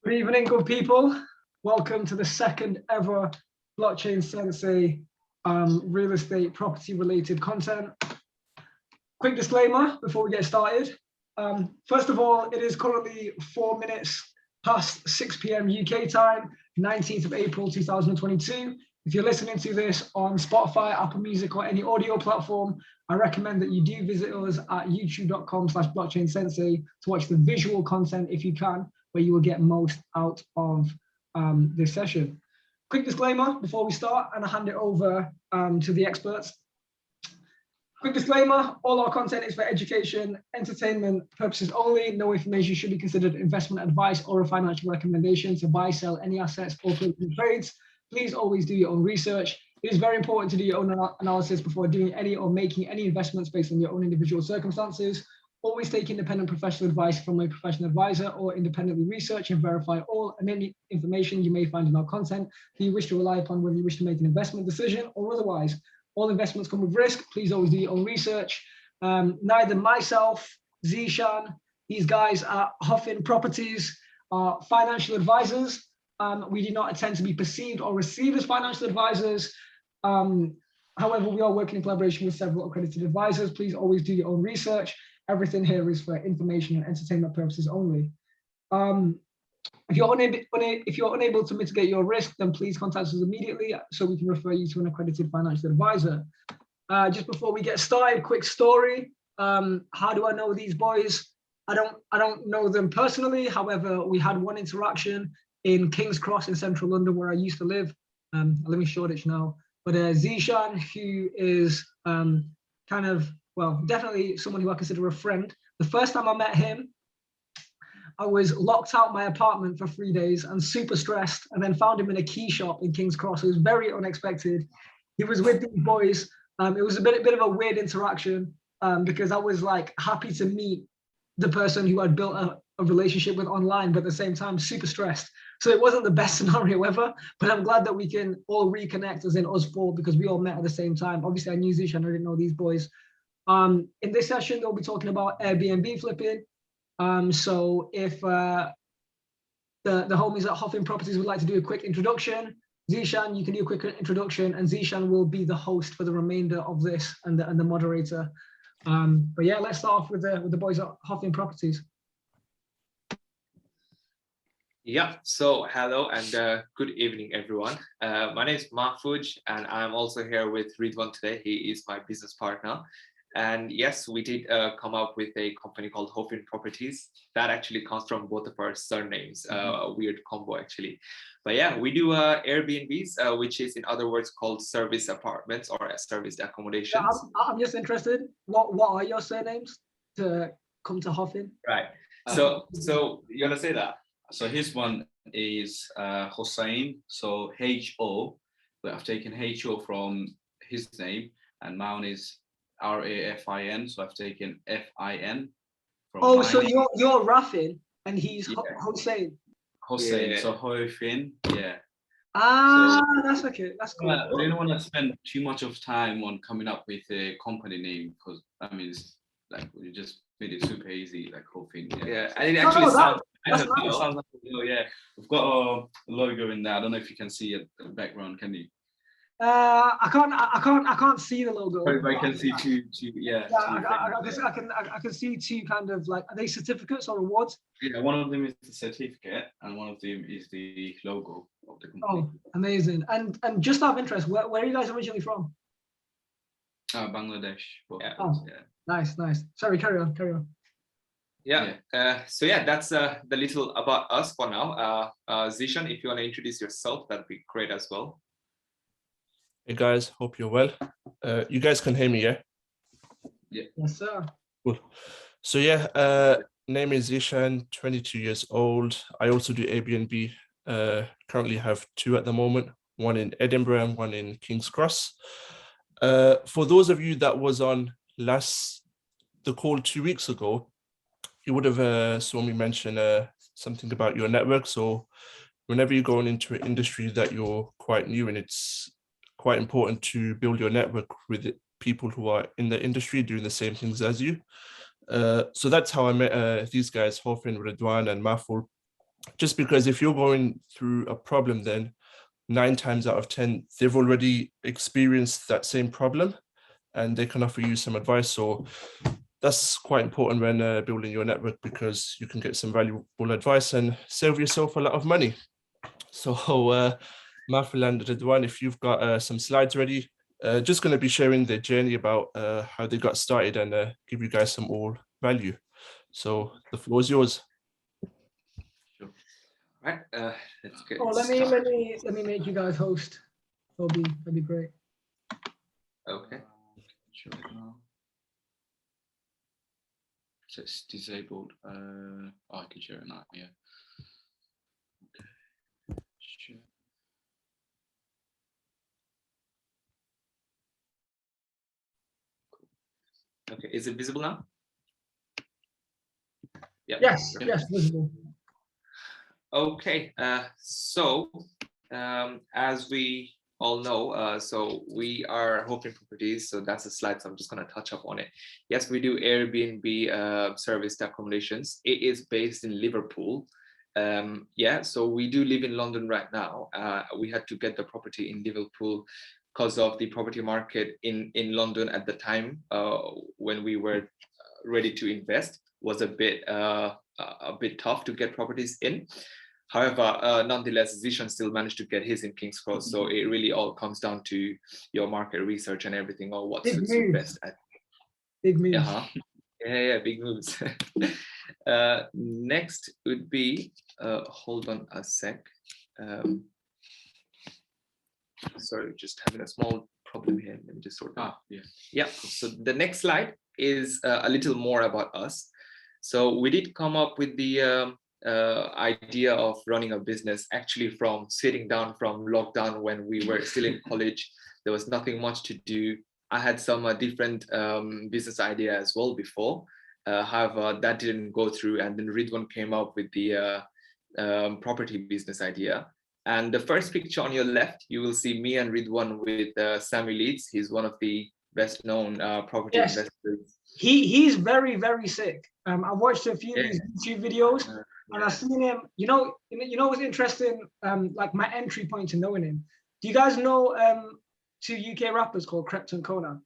Good evening, good people. Welcome to the second ever Blockchain Sensei real estate property related content. Quick disclaimer before we get started. First of all, it is currently 4 minutes past 6 p.m. UK time, 19th of April 2022. If you're listening to this on Spotify, Apple Music, or any audio platform, I recommend that you do visit us at youtube.com/blockchainsensei to watch the visual content if you can, where you will get most out of this session. Quick disclaimer before we start, and I hand it over to the experts. Quick disclaimer, all our content is for education, entertainment purposes only. No information should be considered investment advice or a financial recommendation to buy, sell any assets or trades. Please always do your own research. It is very important to do your own analysis before doing any or making any investments based on your own individual circumstances. Always take independent professional advice from a professional advisor, or independently research and verify all and any information you may find in our content that you wish to rely upon when you wish to make an investment decision or otherwise. All investments come with risk. Please always do your own research. Neither myself, Zishan, these guys at HoFin Properties are financial advisors. We do not intend to be perceived or received as financial advisors. However, we are working in collaboration with several accredited advisors. Please always do your own research. Everything here is for information and entertainment purposes only. If you're unable to mitigate your risk, then please contact us immediately so we can refer you to an accredited financial advisor. Just before we get started, quick story. How do I know these boys? I don't know them personally. However, we had one interaction in King's Cross in central London, where I used to live. I live in Shoreditch now. But Zishan, who is kind of, well, definitely someone who I consider a friend. The first time I met him, I was locked out my apartment for 3 days and super stressed, and then found him in a key shop in King's Cross. It was very unexpected. He was with these boys. It was a bit of a weird interaction because I was like happy to meet the person who I'd built a relationship with online, but at the same time super stressed. So it wasn't the best scenario ever, but I'm glad that we can all reconnect, as in us four, because we all met at the same time. Obviously I knew Zishan, I didn't know these boys. In this session, they'll be talking about Airbnb flipping. So if the homies at HoFin Properties would like to do a quick introduction, Zishan, you can do a quick introduction, and Zishan will be the host for the remainder of this and the moderator. But yeah, let's start off with the boys at HoFin Properties. Yeah, so hello and good evening, everyone. My name is Mahfuj, and I'm also here with Ridwan today. He is my business partner. And yes, we did come up with a company called HoFin Properties. That actually comes from both of our surnames, a weird combo actually. But yeah, we do Airbnbs, which is in other words called service apartments or service accommodations. Yeah, I'm just interested, what are your surnames to come to HoFin? Right, so you want to say that? So his one is Hossein, so H-O, but I've taken H-O from his name, and mine is R-A-F-I-N, so I've taken F-I-N. Oh, so you're Rafin and he's Hossein. Hossein, yeah. So HoFin, yeah. Ah, so, that's okay, that's cool. I didn't want to spend too much of time on coming up with a company name, because I mean, it's like we just made it super easy, like HoFin. Yeah, and it actually sounds like, yeah. We've got a logo in there. I don't know if you can see it in the background, can you? I can't see the logo. But I can see two. I can see two kind of like, are they certificates or awards? Yeah, one of them is the certificate, and one of them is the logo of the company. Oh, amazing! And just out of interest, where are you guys originally from? Bangladesh. Yeah. Oh, yeah. Nice. Sorry, carry on. Yeah. So yeah, that's the little about us for now. Zishan, if you want to introduce yourself, that'd be great as well. Hey guys, hope you're well. You guys can hear me, yeah? Yeah. Yes, sir. Cool. So yeah, name is Zishan, 22 years old. I also do Airbnb. Currently have two at the moment, one in Edinburgh and one in King's Cross. For those of you that was on the call 2 weeks ago, you would have saw me mention something about your network. So whenever you're going into an industry that you're quite new in, it's quite important to build your network with people who are in the industry doing the same things as you. So that's how I met these guys, HoFin, Ridwan and Mahfoud. just because if you're going through a problem, then 9 times out of 10, they've already experienced that same problem and they can offer you some advice. So that's quite important when building your network, because you can get some valuable advice and save yourself a lot of money. So Mafil and Ridwan, if you've got some slides ready, just going to be sharing their journey about how they got started and give you guys some more value. So the floor is yours. All right, let's get Oh, let me make you guys host. That'd be great. Okay. Sure. So it's disabled. Oh, I can share it now. Yeah. Okay. Sure. Okay, is it visible now? Yeah. Yes, yes, visible. Okay, so as we all know, so we are HoFin Properties, so that's a slide, so I'm just going to touch up on it. Yes, we do Airbnb service accommodations. It is based in Liverpool. Yeah, so we do live in London right now. We had to get the property in Liverpool because of the property market in London at the time when we were ready to invest was a bit tough to get properties in. However, nonetheless, Zishan still managed to get his in King's Cross. So it really all comes down to your market research and everything, or what suits you best. Big moves. Yeah, big moves. Next would be, hold on a sec. Sorry, just having a small problem here. Let me just sort that. Yeah, so the next slide is a little more about us. So we did come up with the idea of running a business actually from sitting down from lockdown when we were still in college. There was nothing much to do. I had some different business idea as well before. However, that didn't go through, and then Ridwan came up with the property business idea. And the first picture on your left, you will see me and Ridwan with Sammy Leeds. He's one of the best known property investors. He's very, very sick. I watched a few of his YouTube videos and I've seen him, you know what's interesting, like my entry point to knowing him. Do you guys know 2 UK rappers called Krept and Kona?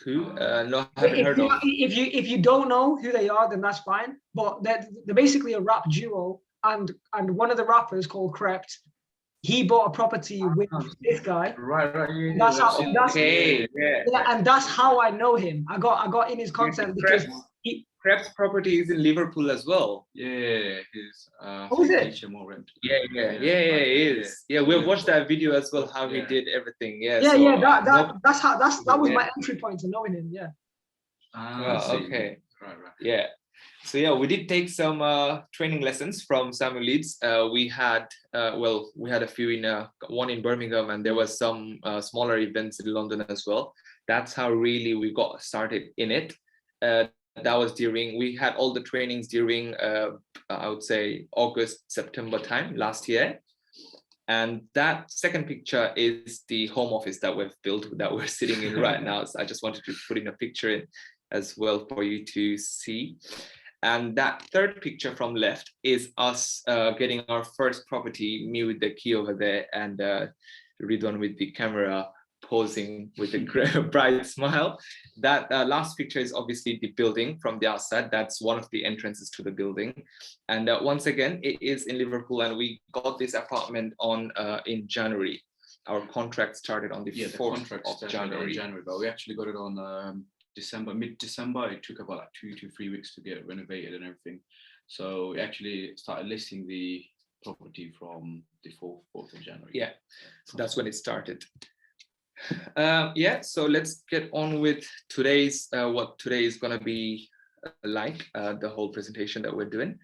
Who? No, I haven't heard of. If you don't know who they are, then that's fine. But they're basically a rap duo, and one of the rappers called Krept, he bought a property with this guy. Right. Yeah, that's how. And that's how I know him. I got in his content because Krebs property is in Liverpool as well. Yeah, his is it? It is. Yeah, we've watched that video as well, how he did everything. Yeah. That was my entry point to knowing him. Yeah. Okay. Right. Yeah. So yeah, we did take some training lessons from Samuel Leeds. We had a few in one in Birmingham, and there was some smaller events in London as well. That's how really we got started in it. That was we had all the trainings during I would say August, September time last year. And that second picture is the home office that we've built, that we're sitting in right now. So I just wanted to put in a picture in as well for you to see. And that third picture from left is us getting our first property, me with the key over there, and Ridwan with the camera posing with a bright smile. That last picture is obviously the building from the outside. That's one of the entrances to the building. And once again, it is in Liverpool, and we got this apartment on in January. Our contract started on the 4th of January. But we actually got it on mid-December. It took about like 2 to 3 weeks to get renovated and everything. So we actually started listing the property from the 4th of January. Yeah, so that's when it started. So let's get on with today's what today is going to be like, the whole presentation that we're doing.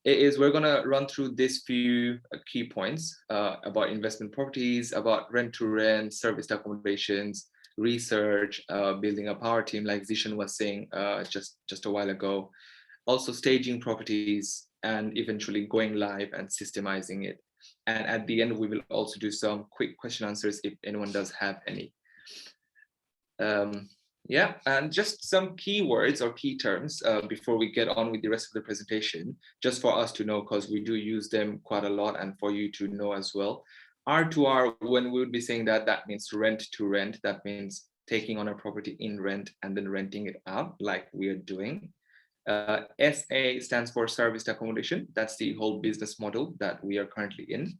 We're going to run through these few key points about investment properties, about rent-to-rent, service accommodations, research, building a power team like Zishan was saying just a while ago, also staging properties, and eventually going live and systemizing it. And at the end, we will also do some quick question answers if anyone does have any. Yeah, and just some keywords or key terms before we get on with the rest of the presentation, just for us to know, because we do use them quite a lot, and for you to know as well. R2R, when we would be saying that, that means rent to rent. That means taking on a property in rent and then renting it out like we are doing. SA stands for serviced accommodation. That's the whole business model that we are currently in.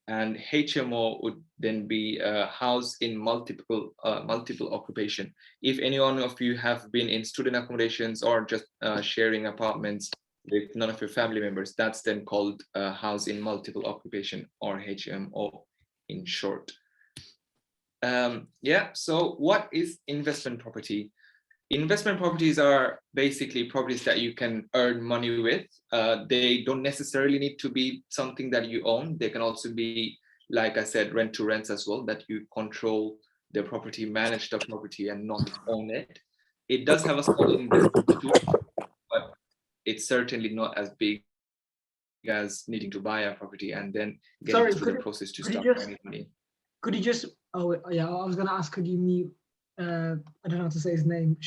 And HMO would then be housed in multiple occupation. If any one of you have been in student accommodations or just sharing apartments with none of your family members, that's then called house in multiple occupation, or HMO in short. Yeah, so what is investment property? Investment properties are basically properties that you can earn money with. They don't necessarily need to be something that you own. They can also be, like I said, rent to rents as well, that you control the property, manage the property, and not own it. It does have a small investment too, but it's certainly not as big as needing to buy a property and then getting through the process to start earning money. Could you just, oh yeah, I was gonna ask, could you mute, I don't know how to say his name,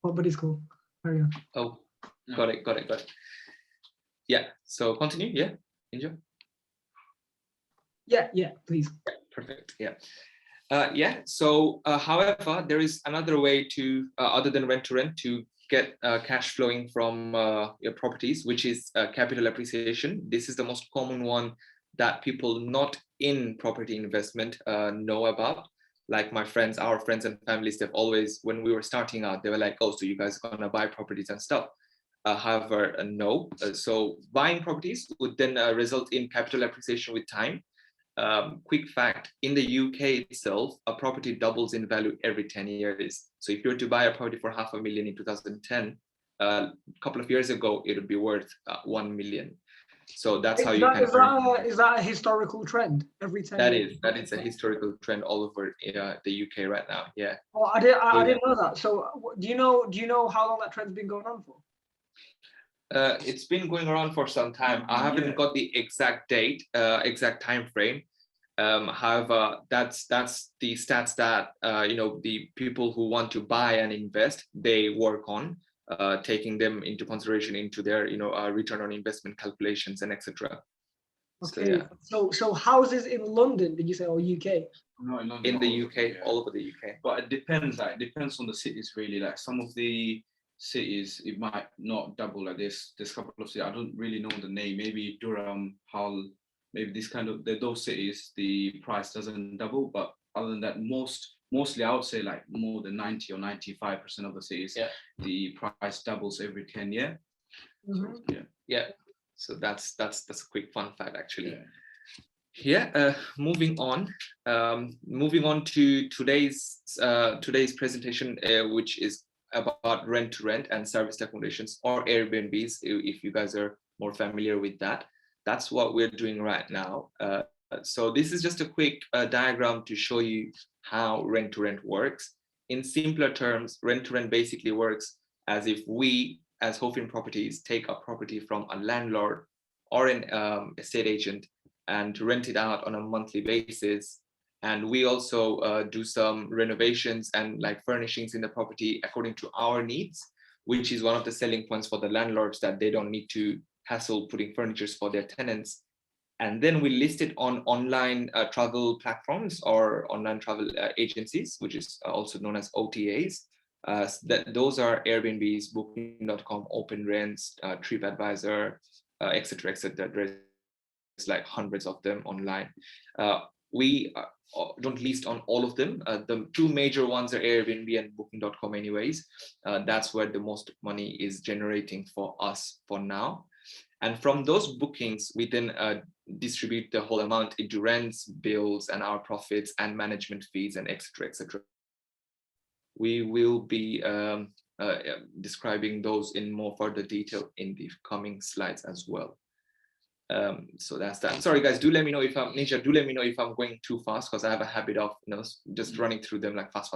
but it's cool. Carry on. Oh, got it. Yeah, so continue, yeah, Ninja? Yeah, please. Yeah, perfect, yeah. Yeah, so however, there is another way to, other than rent to rent, to get cash flowing from your properties, which is capital appreciation. This is the most common one that people not in property investment know about. Like my friends, our friends and families, they've always, when we were starting out, they were like, oh, so you guys are gonna buy properties and stuff. However, no. So buying properties would then result in capital appreciation with time. Quick fact, in the UK itself, a property doubles in value every 10 years. So if you were to buy a property for $500,000 in 2010, a couple of years ago, it would be worth 1 million. So that's how you can. Is that a historical trend? Every 10 years? That is a historical trend all over the UK right now. Yeah. Oh, I didn't know that. So do you know how long that trend's been going on for? It's been going around for some time. I haven't got the exact date, exact time frame. However, that's the stats that the people who want to buy and invest, they work on, taking them into consideration into their return on investment calculations and etc. Okay. So houses in London, did you say, or UK? No, in London. In the UK, all over the UK. But it depends. Like, it depends on the cities really. Like some of the cities, it might not double like this. There's a couple of cities, I don't really know the name. Maybe Durham, Hull, maybe this kind of those cities, the price doesn't double. But other than that, mostly I would say like more than 90 or 95% of the cities, the price doubles every 10 years. Mm-hmm. So, yeah. So that's a quick fun fact actually. Yeah. Moving on to today's presentation, which is about rent to rent and serviced accommodations, or Airbnbs, if you guys are more familiar with that. That's what we're doing right now. So this is just a quick diagram to show you how rent to rent works. In simpler terms, rent to rent basically works as if we, as HoFin Properties, take a property from a landlord or an estate agent and rent it out on a monthly basis. And we also do some renovations and like furnishings in the property according to our needs, which is one of the selling points for the landlords, that they don't need to hassle putting furniture for their tenants. And then we list it on online travel platforms or online travel agencies, which is also known as OTAs. Those are Airbnbs, Booking.com, OpenRents, TripAdvisor, etc. There's like hundreds of them online. We don't list on all of them. The two major ones are Airbnb and Booking.com anyways. That's where the most money is generating for us for now. And from those bookings, we then distribute the whole amount into rents, bills, and our profits and management fees and etc. We will be describing those in more further detail in the coming slides as well. So that's that. Sorry guys, do let me know if I'm Ninja, do let me know if I'm going too fast, because I have a habit of just running through them like fast.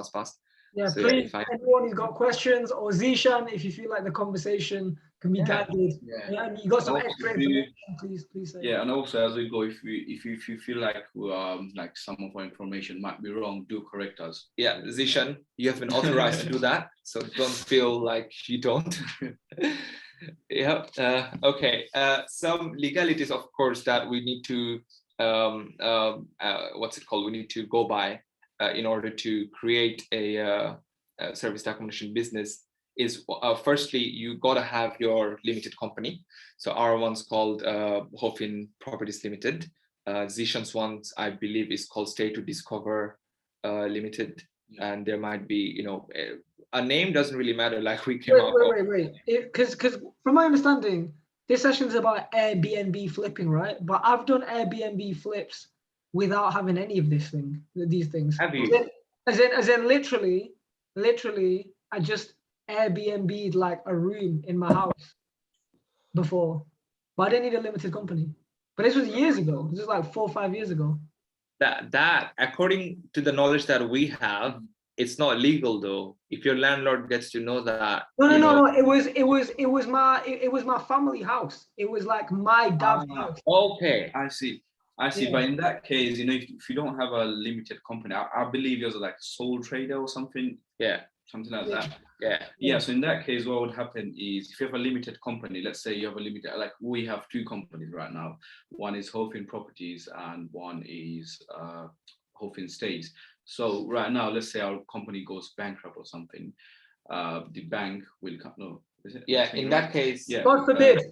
Yeah, so, please, anyone who's got questions, or Zishan, if you feel like the conversation can be guided. Yeah. Yeah, and you got some Also, extra do you- information, please say. Yeah, and also as we go, if you feel like some of our information might be wrong, do correct us. Yeah, Zishan, you have been authorized to do that, so don't feel like you don't. Yeah. Okay. Some legalities, of course, that we need to what's it called? We need to go by in order to create a service accommodation business. Is firstly, you gotta have your limited company. So our one's called HoFin Properties Limited. Zishan's ones, I believe, is called Stay to Discover Limited. And there might be, a name doesn't really matter. Like we came out. Wait. Because from my understanding, this session is about Airbnb flipping, right? But I've done Airbnb flips without having any of these things. Have you? As in literally, I just Airbnb'd like a room in my house before, but I didn't need a limited company. But this was years ago. This was like 4 or 5 years ago. That according to the knowledge that we have, it's not legal though. If your landlord gets to know that. No. It was my family house. It was like my dad's house. Okay. I see. Yeah. But in that case, if you don't have a limited company, I believe you're like a sole trader or something. Yeah. Something like that. Yeah. So in that case, what would happen is if you have a limited company, let's say you have a limited, like we have 2 companies right now. One is HoFin Properties and one is HoFin Stays. So right now, let's say our company goes bankrupt or something, the bank will come. No, is it? Yeah. In that case. Yeah. God forbid.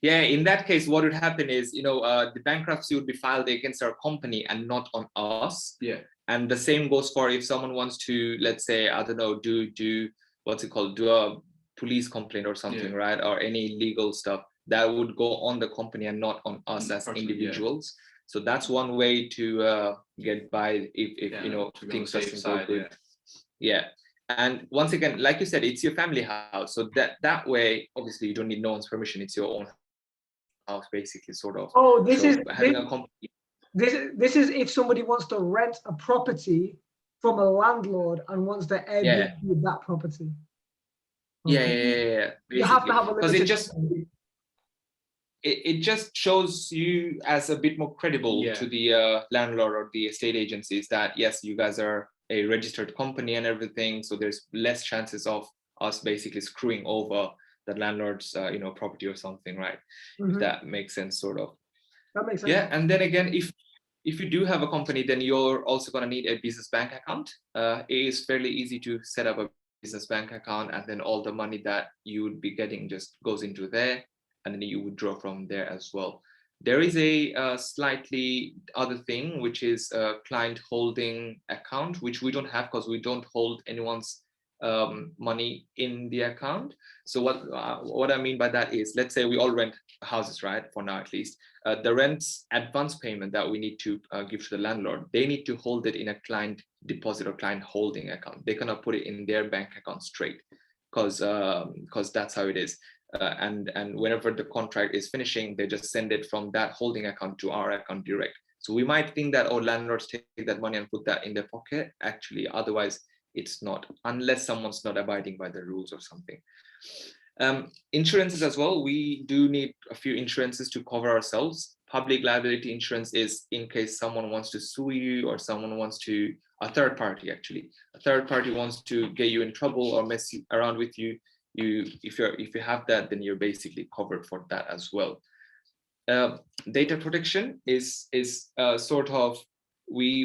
Yeah, in that case, what would happen is, the bankruptcy would be filed against our company and not on us. Yeah. And the same goes for if someone wants to, let's say, I don't know, do what's it called, do a police complaint or something, right? Or any legal stuff that would go on the company and not on us as individuals. Yeah. So that's one way to get by if things doesn't go good. Yeah. And once again, like you said, it's your family house. So that way, obviously, you don't need no one's permission. It's your own house, basically, sort of. Oh, this is having a company. This is if somebody wants to rent a property from a landlord and wants to Airbnb that property. Okay. Yeah. You have to have a because limited it just shows you as a bit more credible to the landlord or the estate agencies that yes, you guys are a registered company and everything. So there's less chances of us basically screwing over the landlord's property or something, right? If that makes sense, sort of. That makes sense. Yeah, and then again, if you do have a company, then you're also going to need a business bank account. It is fairly easy to set up a business bank account, and then all the money that you would be getting just goes into there, and then you would draw from there as well. There is a slightly other thing, which is a client holding account, which we don't have because we don't hold anyone's money in the account. So what I mean by that is, let's say we all rent houses, right? For now, at least, the rent's advance payment that we need to give to the landlord, they need to hold it in a client deposit or client holding account. They cannot put it in their bank account straight because that's how it is. And whenever the contract is finishing, they just send it from that holding account to our account direct. So we might think that landlords take that money and put that in their pocket. Actually, otherwise it's not, unless someone's not abiding by the rules or something. Insurances as well. We do need a few insurances to cover ourselves. Public liability insurance is in case someone wants to sue you or someone wants to, a third party wants to get you in trouble or mess around with you. If you have that, then you're basically covered for that as well. Data protection is sort of, we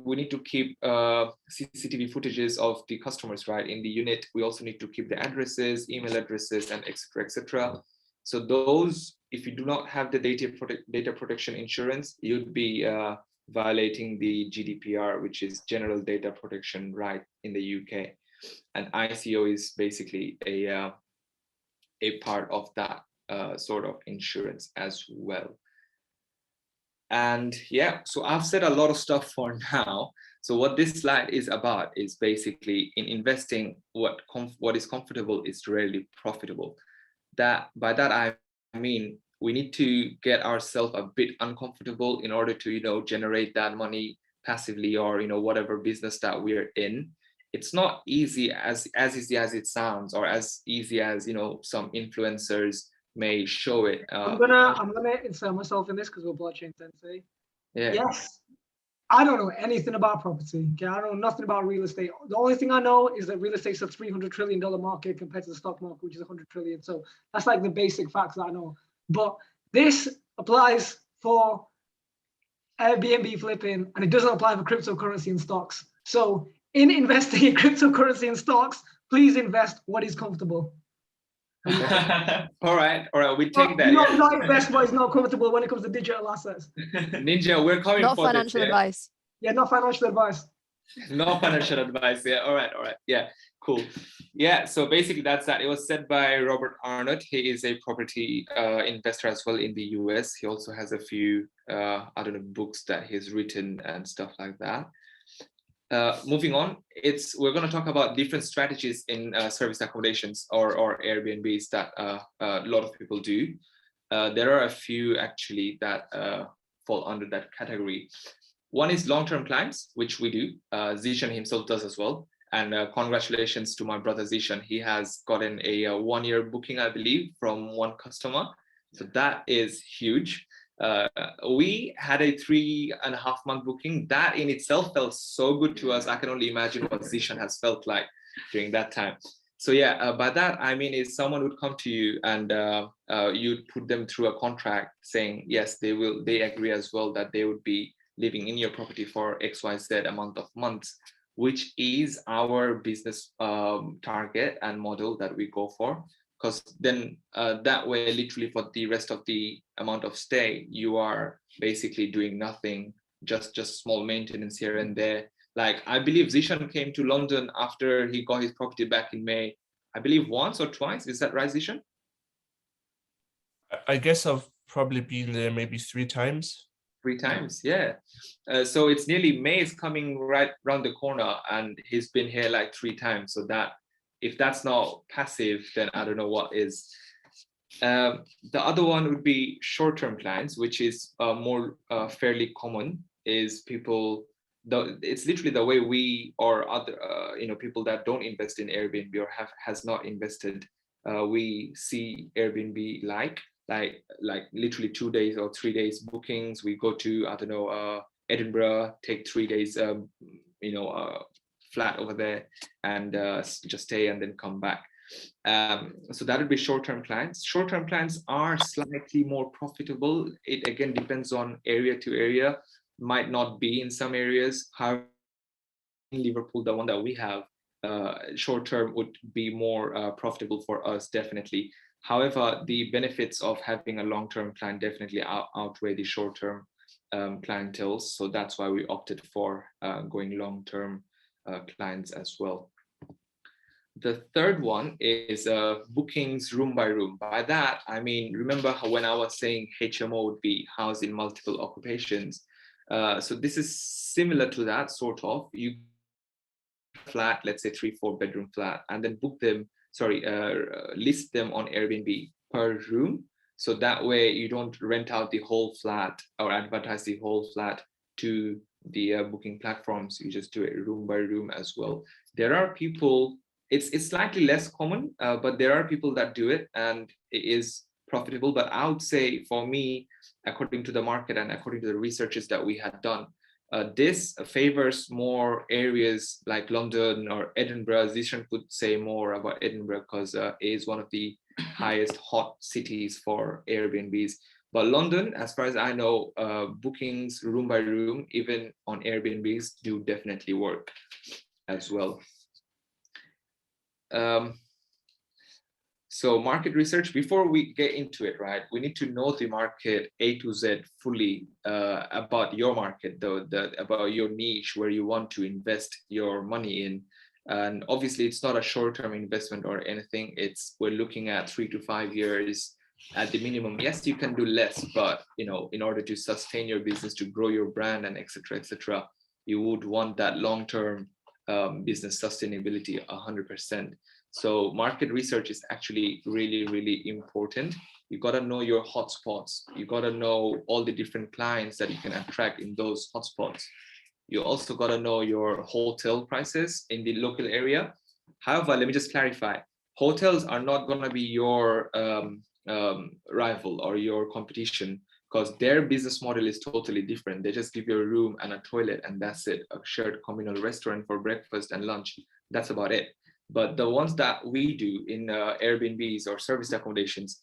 need to keep CCTV footages of the customers, right, in the unit. We also need to keep the addresses, email addresses, and etc. So those, if you do not have the data protection insurance, you'd be violating the GDPR, which is General Data Protection Right in the UK. And ICO is basically a part of that sort of insurance as well. And yeah, so I've said a lot of stuff for now. So what this slide is about is basically, in investing, what is comfortable is rarely profitable. By that I mean, we need to get ourselves a bit uncomfortable in order to generate that money passively, or whatever business that we're in. it's not easy as easy as it sounds, or as easy as, you know, some influencers may show it. I'm gonna insert myself in this because we're Blockchain Sensei. Yeah. Yes, I don't know anything about property. Okay, I know nothing about real estate. The only thing I know is that real estate's a $300 trillion market compared to the stock market, which is 100 trillion. So that's like the basic facts that I know. But this applies for Airbnb flipping, and it doesn't apply for cryptocurrency and stocks. So in investing in cryptocurrency and stocks, please invest what is comfortable. All right, we take that. Not invest what is not comfortable when it comes to digital assets. Ninja, we're coming Not for financial this, advice. Yeah, not financial advice. No financial advice. Yeah. All right. Yeah. Cool. Yeah. So basically, that's that. It was said by Robert Arnott. He is a property investor as well in the US. He also has a few books that he's written and stuff like that. Moving on, we're going to talk about different strategies in service accommodations or Airbnbs that a lot of people do. There are a few actually that fall under that category. One is long-term clients, which we do. Zishan himself does as well. And congratulations to my brother Zishan. He has gotten a 1-year booking, I believe, from one customer. So that is huge. We had a 3.5-month booking. That in itself felt so good to us. I can only imagine what Zishan has felt like during that time. So yeah, by that I mean is someone would come to you and you'd put them through a contract saying yes, they agree as well that they would be living in your property for XYZ amount of months, which is our business target and model that we go for. Because then that way, literally for the rest of the amount of stay, you are basically doing nothing, just small maintenance here and there. Like I believe Zishan came to London after he got his property back in May, I believe once or twice. Is that right, Zishan? I guess I've probably been there maybe 3 times. 3 times, yeah. So it's nearly May is coming right around the corner, and he's been here like 3 times. So that, if that's not passive, then I don't know what is. The other one would be short-term clients, which is more fairly common. Is people, it's literally the way we or other people that don't invest in Airbnb or has not invested, we see Airbnb like literally 2 days or 3 days bookings. We go to Edinburgh, take 3 days flat over there and just stay and then come back. So that would be short-term clients. Short-term clients are slightly more profitable. It again depends on area to area, might not be in some areas. However, in Liverpool, the one that we have, short-term would be more profitable for us, definitely. However, the benefits of having a long-term client definitely outweigh the short-term clientele. So that's why we opted for going long-term clients as well. The third one is bookings room by room. By that, I mean, remember how when I was saying HMO would be housed in multiple occupations. So this is similar to that sort of. You flat, let's say 3-4 bedroom flat, and then list them on Airbnb per room. So that way you don't rent out the whole flat or advertise the whole flat to the booking platforms. You just do it room by room as well. There are people, it's slightly less common, but there are people that do it and it is profitable. But I would say for me, according to the market and according to the researches that we had done, this favors more areas like London or Edinburgh. Zishan could say more about Edinburgh because it is one of the highest hot cities for Airbnbs. But London, as far as I know, bookings room by room, even on Airbnbs, do definitely work as well. So market research, before we get into it, right, we need to know the market A to Z fully, about your market, about your niche, where you want to invest your money in. And obviously it's not a short-term investment or anything. We're looking at 3 to 5 years at the minimum. Yes, you can do less, but in order to sustain your business, to grow your brand and etc., you would want that long-term business sustainability 100%. So market research is actually really, really important. You got to know your hotspots. You got to know all the different clients that you can attract in those hotspots. You also got to know your hotel prices in the local area. However, let me just clarify, hotels are not going to be your rival or your competition, because their business model is totally different. They just give you a room and a toilet and that's it, a shared communal restaurant for breakfast and lunch. That's about it. But the ones that we do in Airbnbs or service accommodations,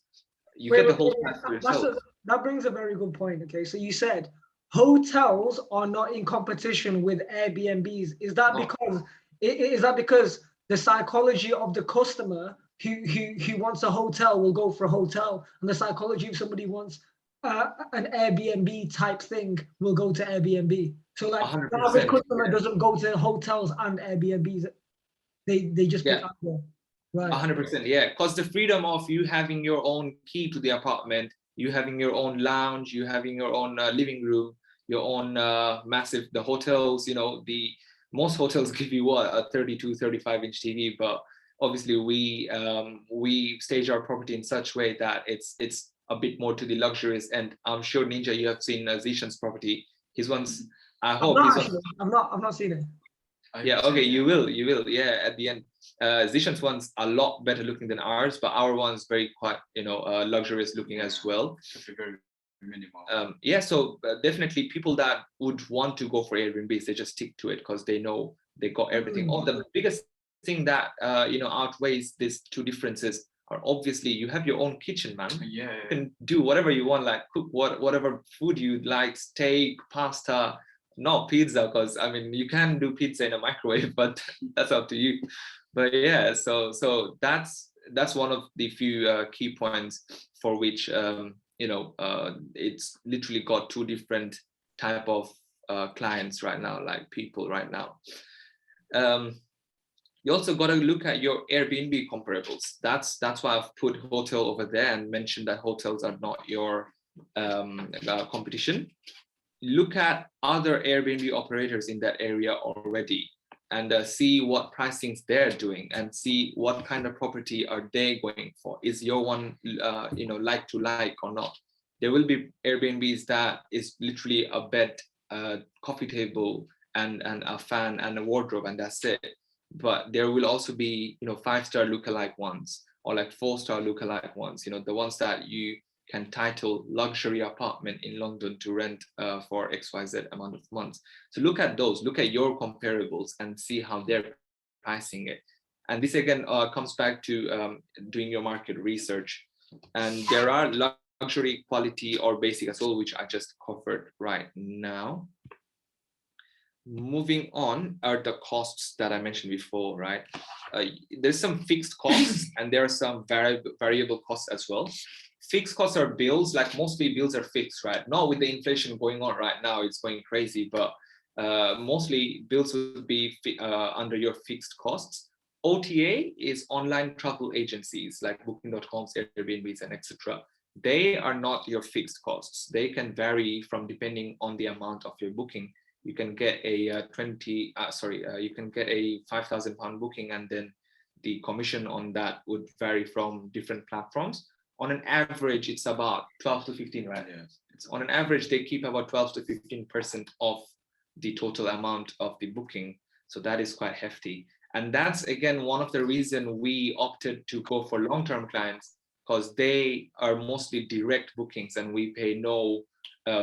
you get the whole place to yourself. That brings a very good point. Okay, so you said hotels are not in competition with Airbnbs. Is that because the psychology of the customer who wants a hotel will go for a hotel, and the psychology of somebody wants an Airbnb type thing will go to Airbnb? So like the average customer doesn't go to hotels and Airbnbs. They just pick up there. Right. 100%, yeah. Because the freedom of you having your own key to the apartment, you having your own lounge, you having your own living room, your own the hotels, most hotels give you a 32, 35-inch TV, but obviously we stage our property in such way that it's a bit more to the luxurious end. I'm sure, Ninja, you have seen Zishan's property. His one's, I've not seen it. Yeah, okay, you will, yeah, at the end. Zishan's one's a lot better looking than ours, but our one's very quite, luxurious looking as well. Very minimal. Yeah, so definitely people that would want to go for Airbnbs, they just stick to it because they know they got everything. The biggest thing that outweighs these two differences are obviously you have your own kitchen, man. Yeah. You can do whatever you want, like cook whatever food you like, steak, pasta. Not pizza, because I mean you can do pizza in a microwave, but that's up to you. But yeah, so that's one of the few key points for which it's literally got two different type of clients right now, like people right now. You also got to look at your Airbnb comparables. That's why I've put hotel over there and mentioned that hotels are not your competition. Look at other Airbnb operators in that area already and see what pricings they're doing and see what kind of property are they going for. Is your one like to like or not? There will be Airbnbs that is literally a bed, coffee table, and a fan and a wardrobe, and that's it. But there will also be 5-star lookalike ones or like 4-star lookalike ones, the ones that you can title luxury apartment in London to rent for XYZ amount of months. So look at those, look at your comparables and see how they're pricing it. And this again comes back to doing your market research. And there are luxury, quality, or basic as well, which I just covered right now. Moving on are the costs that I mentioned before, right? There's some fixed costs and there are some variable costs as well. Fixed costs are bills, like mostly bills are fixed, right? Not with the inflation going on right now, it's going crazy, but mostly bills would be under your fixed costs. OTA is online travel agencies like booking.coms, Airbnbs, and etc. They are not your fixed costs. They can vary from depending on the amount of your booking. You can get a you can get a £5,000 booking, and then the commission on that would vary from different platforms. On an average, it's about 12 to 15, right? Yeah. It's on an average, they keep about 12 to 15% of the total amount of the booking. So that is quite hefty. And that's, again, one of the reasons we opted to go for long-term clients, because they are mostly direct bookings and we pay no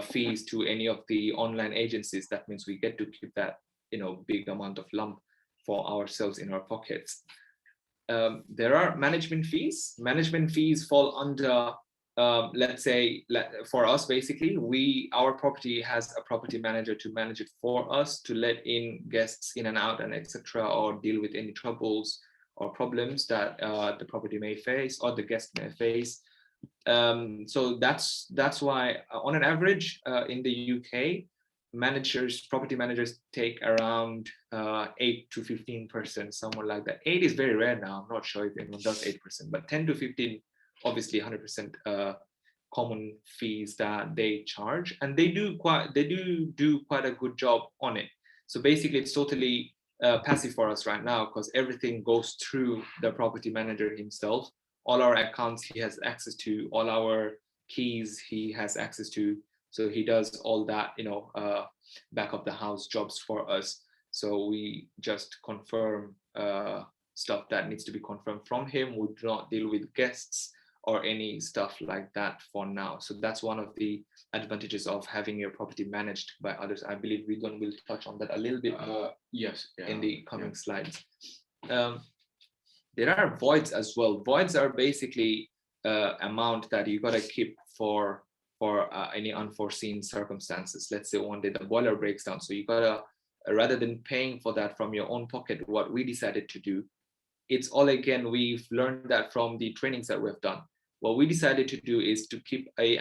fees to any of the online agencies. That means we get to keep that, big amount of lump for ourselves in our pockets. There are management fees. Management fees fall under, let's say, for us, basically, our property has a property manager to manage it for us, to let in guests in and out and etc., or deal with any troubles or problems that the property may face or the guest may face. So that's why on an average in the UK, property managers take around 8 to 15%, somewhere like that. 8 is very rare now. I'm not sure if anyone does 8%, but 10 to 15, obviously 100% common fees that they charge, and they do quite a good job on it. So basically, it's totally passive for us right now because everything goes through the property manager himself. All our accounts he has access to, all our keys he has access to. So he does all that, back of the house jobs for us. So we just confirm stuff that needs to be confirmed from him. We do not deal with guests or any stuff like that for now. So that's one of the advantages of having your property managed by others. I believe Ridwan will touch on that a little bit more in the coming slides. There are voids as well. Voids are basically amount that you gotta keep for any unforeseen circumstances. Let's say one day the boiler breaks down, so you gotta, rather than paying for that from your own pocket, what we decided to do, it's all, again, we've learned that from the trainings that we've done. What we decided to do is to keep a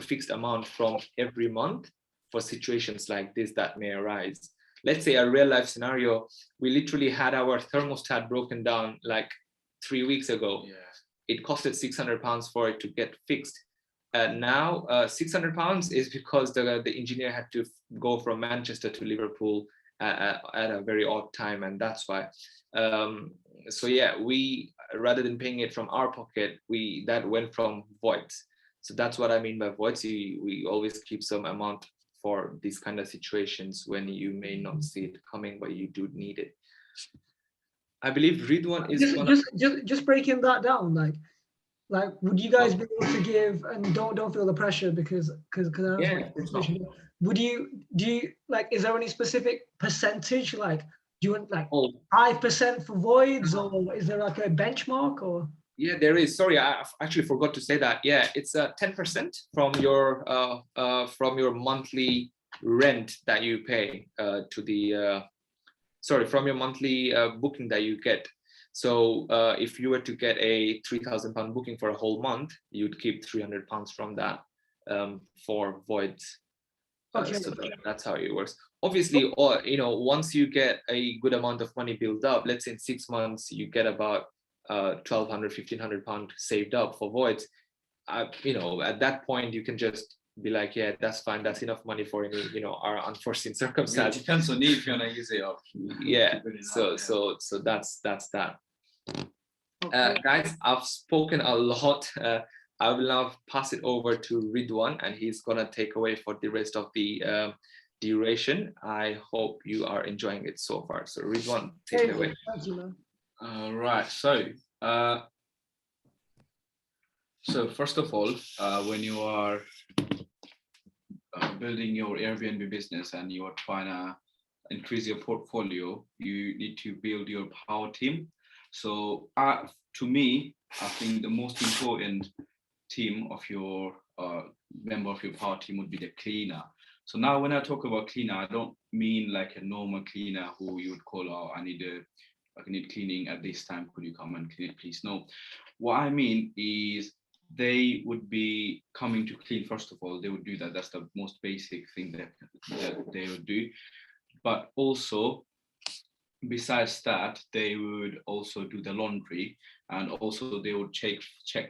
fixed amount from every month for situations like this that may arise. Let's say a real life scenario, we literally had our thermostat broken down like 3 weeks ago. Yeah. It costed £600 for it to get fixed. Now £600 is because the engineer had to go from Manchester to Liverpool at a very odd time, and that's why. So yeah, we, rather than paying it from our pocket, that went from voids. So that's what I mean by voids. We always keep some amount for these kind of situations when you may not see it coming, but you do need it. I believe Ridwan is just breaking that down, like would you guys be able to give, and don't feel the pressure because yeah, would you like, is there any specific percentage, like do you want like 5% for voids, or is there like a benchmark? Or yeah, there is. Sorry, I actually forgot to say that. Yeah, it's 10% from your monthly rent that you pay to the from your monthly booking that you get. So if you were to get a £3,000 booking for a whole month, you'd keep £300 from that for voids. Okay. So that's how it works. Obviously, or once you get a good amount of money built up, let's say in 6 months you get about £1,200, £1,500 saved up for voids. At that point you can just be like, yeah, that's fine, that's enough money for any our unforeseen circumstance. It depends on if you want to use it or yeah. So that's that. Guys, I've spoken a lot. I will now pass it over to Ridwan, and he's gonna take away for the rest of the duration. I hope you are enjoying it so far. So Ridwan, take it away. Thank you, man. Right. So first of all, when you are building your Airbnb business and you are trying to increase your portfolio, you need to build your power team. So to me, I think the most important team of your member of your power team would be the cleaner. So now when I talk about cleaner, I don't mean like a normal cleaner who you would call, oh, I need cleaning at this time, could you come and clean it, please? No, what I mean is they would be coming to clean. First of all, they would do that. That's the most basic thing that they would do. But also, besides that, they would also do the laundry, and also they would check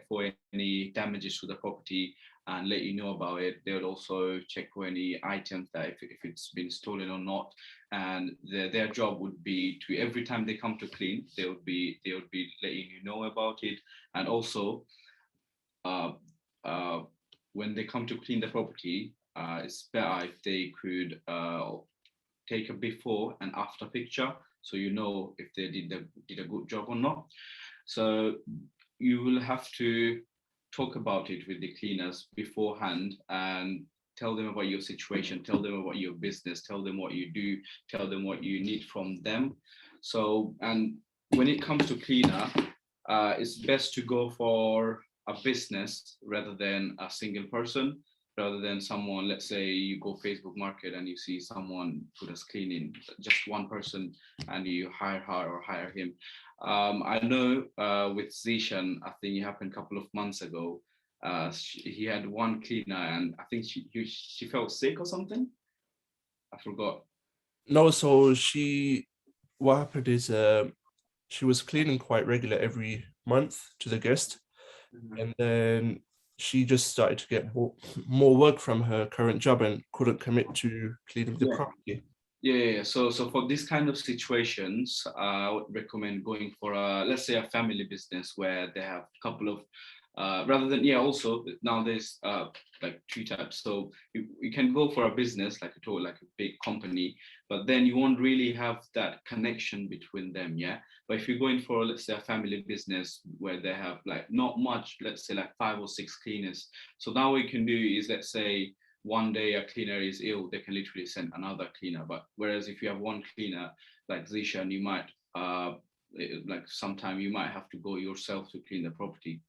for any damages to the property and let you know about it. They would also check for any items that if it's been stolen or not. And their job would be to, every time they come to clean, they would be letting you know about it. And also, when they come to clean the property, it's better if they could take a before and after picture, so you know if they did a good job or not. So you will have to talk about it with the cleaners beforehand and tell them about your situation, tell them about your business, tell them what you do, tell them what you need from them. So, and when it comes to cleaner, it's best to go for a business rather than a single person, rather than someone, let's say you go Facebook Market and you see someone put us cleaning, just one person, and you hire her or hire him. I know with Zishan, I think it happened a couple of months ago. He had one cleaner, and I think she felt sick or something. I forgot. No, so what happened is she was cleaning quite regular every month to the guest. And then she just started to get more work from her current job and couldn't commit to cleaning the property. Yeah. So for this kind of situations, I would recommend going for let's say a family business where they have a couple of rather than, yeah, also now there's like two types. So you can go for a business, like I told, like a big company, but then you won't really have that connection between them, yeah. But if you're going for, let's say, a family business where they have like not much, let's say like 5 or 6 cleaners. So now what you can do is, let's say one day a cleaner is ill, they can literally send another cleaner. But whereas if you have one cleaner like Zishan, you might like sometime you might have to go yourself to clean the property.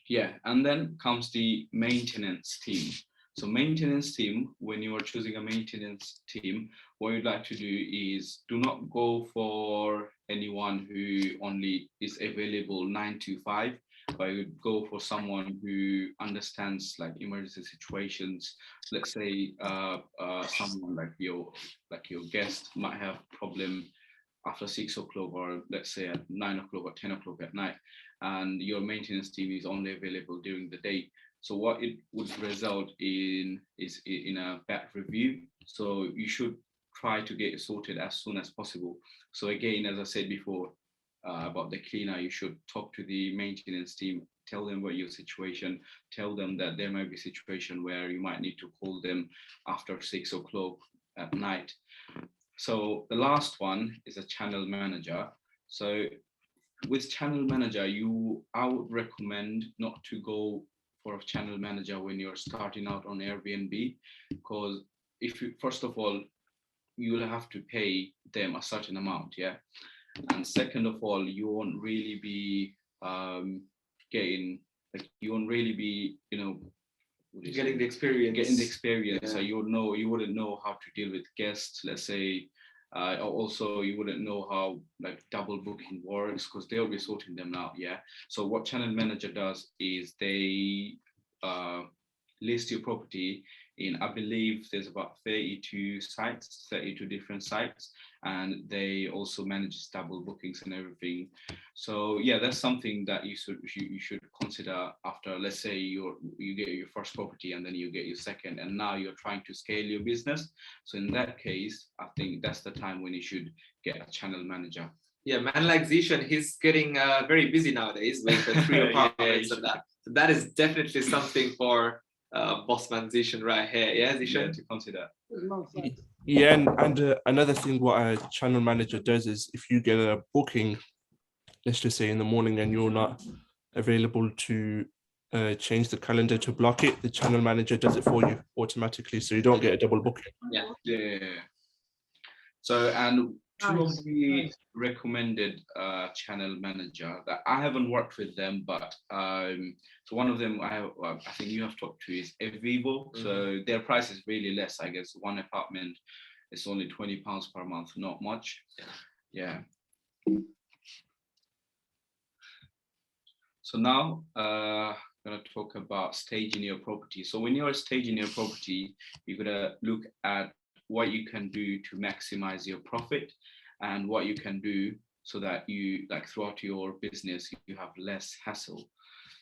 Yeah, and then comes the maintenance team. So maintenance team, when you are choosing a maintenance team, what you'd like to do is do not go for anyone who only is available 9 to 5, but you would go for someone who understands like emergency situations. Let's say someone like your guest might have problem after 6 o'clock, or let's say at 9 o'clock or 10 o'clock at night, and your maintenance team is only available during the day. So what it would result in is in a bad review. So you should try to get it sorted as soon as possible. So again, as I said before, about the cleaner, you should talk to the maintenance team, tell them about your situation, tell them that there might be a situation where you might need to call them after 6 o'clock at night. So the last one is a channel manager. So with channel manager, I would recommend not to go for a channel manager when you're starting out on Airbnb, because if you, first of all, you will have to pay them a certain amount, yeah. And second of all, you won't really be getting, like, you won't really be, you know, Getting the experience. Getting the experience. Yeah. So you wouldn't know how to deal with guests, let's say. Also, you wouldn't know how like double booking works, because they'll be sorting them out, yeah. So what channel manager does is they list your property in, I believe there's about 32 sites, 32 different sites, and they also manage double bookings and everything. So yeah, that's something that you should consider after, let's say you get your first property and then you get your second, and now you're trying to scale your business. So in that case, I think that's the time when you should get a channel manager. Yeah, man like Zishan, he's getting very busy nowadays with the 3 apartments and that. So that is definitely something for Bossman Zishan right here. Yeah, Zishan? Yeah, to consider. Yeah, and another thing what a channel manager does is if you get a booking, let's just say in the morning, and you're not available to change the calendar to block it, the channel manager does it for you automatically, so you don't get a double booking. Yeah. So, and two of the recommended channel manager that I haven't worked with them, but so one of them I think you have talked to is Evivo. Mm-hmm. So their price is really less. I guess one apartment is only £20 per month, not much. Yeah. So now I'm gonna talk about staging your property. So when you're staging your property, you're gonna look at what you can do to maximize your profit, and what you can do so that you, like, throughout your business, you have less hassle.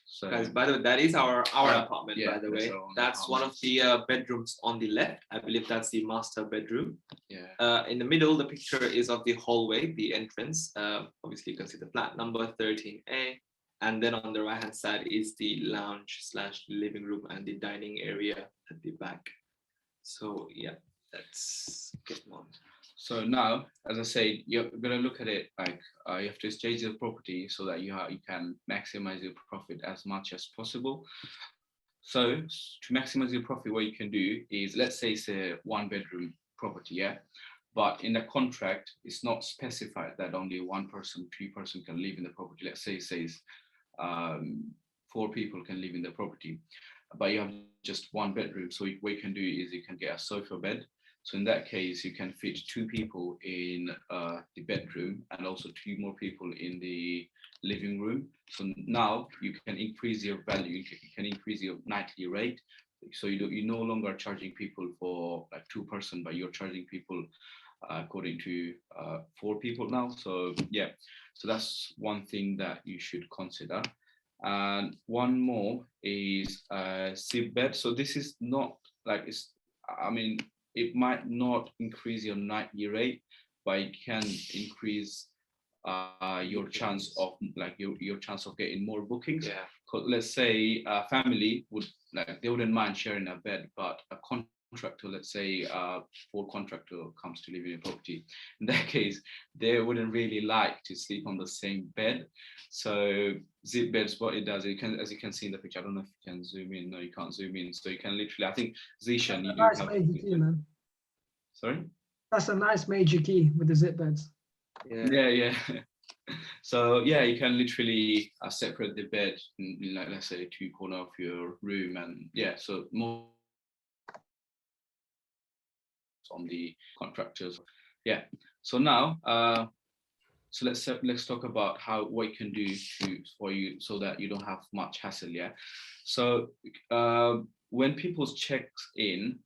So guys, by the way, that is our apartment, yeah, by the way. That's one of the bedrooms on the left. I believe that's the master bedroom. Yeah. In the middle, the picture is of the hallway, the entrance. Obviously, you can see the flat number 13A. And then on the right-hand side is the lounge / living room and the dining area at the back. So yeah, let's get on. So now, as I said, you're going to look at it like you have to stage the property so that you can maximize your profit as much as possible. So to maximize your profit, what you can do is, let's say it's a 1-bedroom property, yeah? But in the contract, it's not specified that only 1 person, 3 person can live in the property. Let's say it says 4 people can live in the property, but you have just 1 bedroom. So what you can do is you can get a sofa bed. So in that case, you can fit 2 people in the bedroom and also 2 more people in the living room. So now you can increase your value, you can increase your nightly rate. So you're no longer charging people for like 2 person, but you're charging people according to 4 people now. So yeah, so that's one thing that you should consider. And one more is SIP bed. So this is not like, it might not increase your nightly rate, but it can increase your chance of your chance of getting more bookings. Yeah. Let's say a family would they wouldn't mind sharing a bed, but a contractor, let's say full contractor comes to live in a property. In that case, they wouldn't really like to sleep on the same bed. So zip beds, what it does, as you can see in the picture, I don't know if you can zoom in. No, you can't zoom in. So you can literally, I think Zishan, you do Nice have. major key, man. Sorry. That's a nice major key with the zip beds. Yeah. So yeah, you can literally separate the bed in like, let's say, two corner of your room, and yeah, so more on the contractors. Yeah. So now, so let's talk about what you can do for you so that you don't have much hassle. Yeah. So when people check in,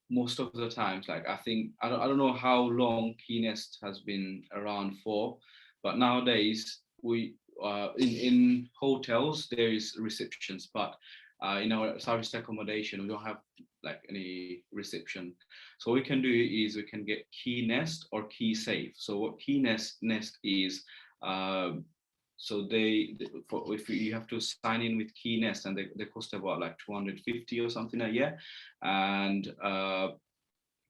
most of the times, like I think I don't know how long Keynest has been around for, but nowadays we in hotels there is receptions, but in our service accommodation we don't have like any reception. So what we can do is we can get Keynest or key safe. So what Keynest is, so if you have to sign in with Keynest, and they cost about like 250 or something a year, and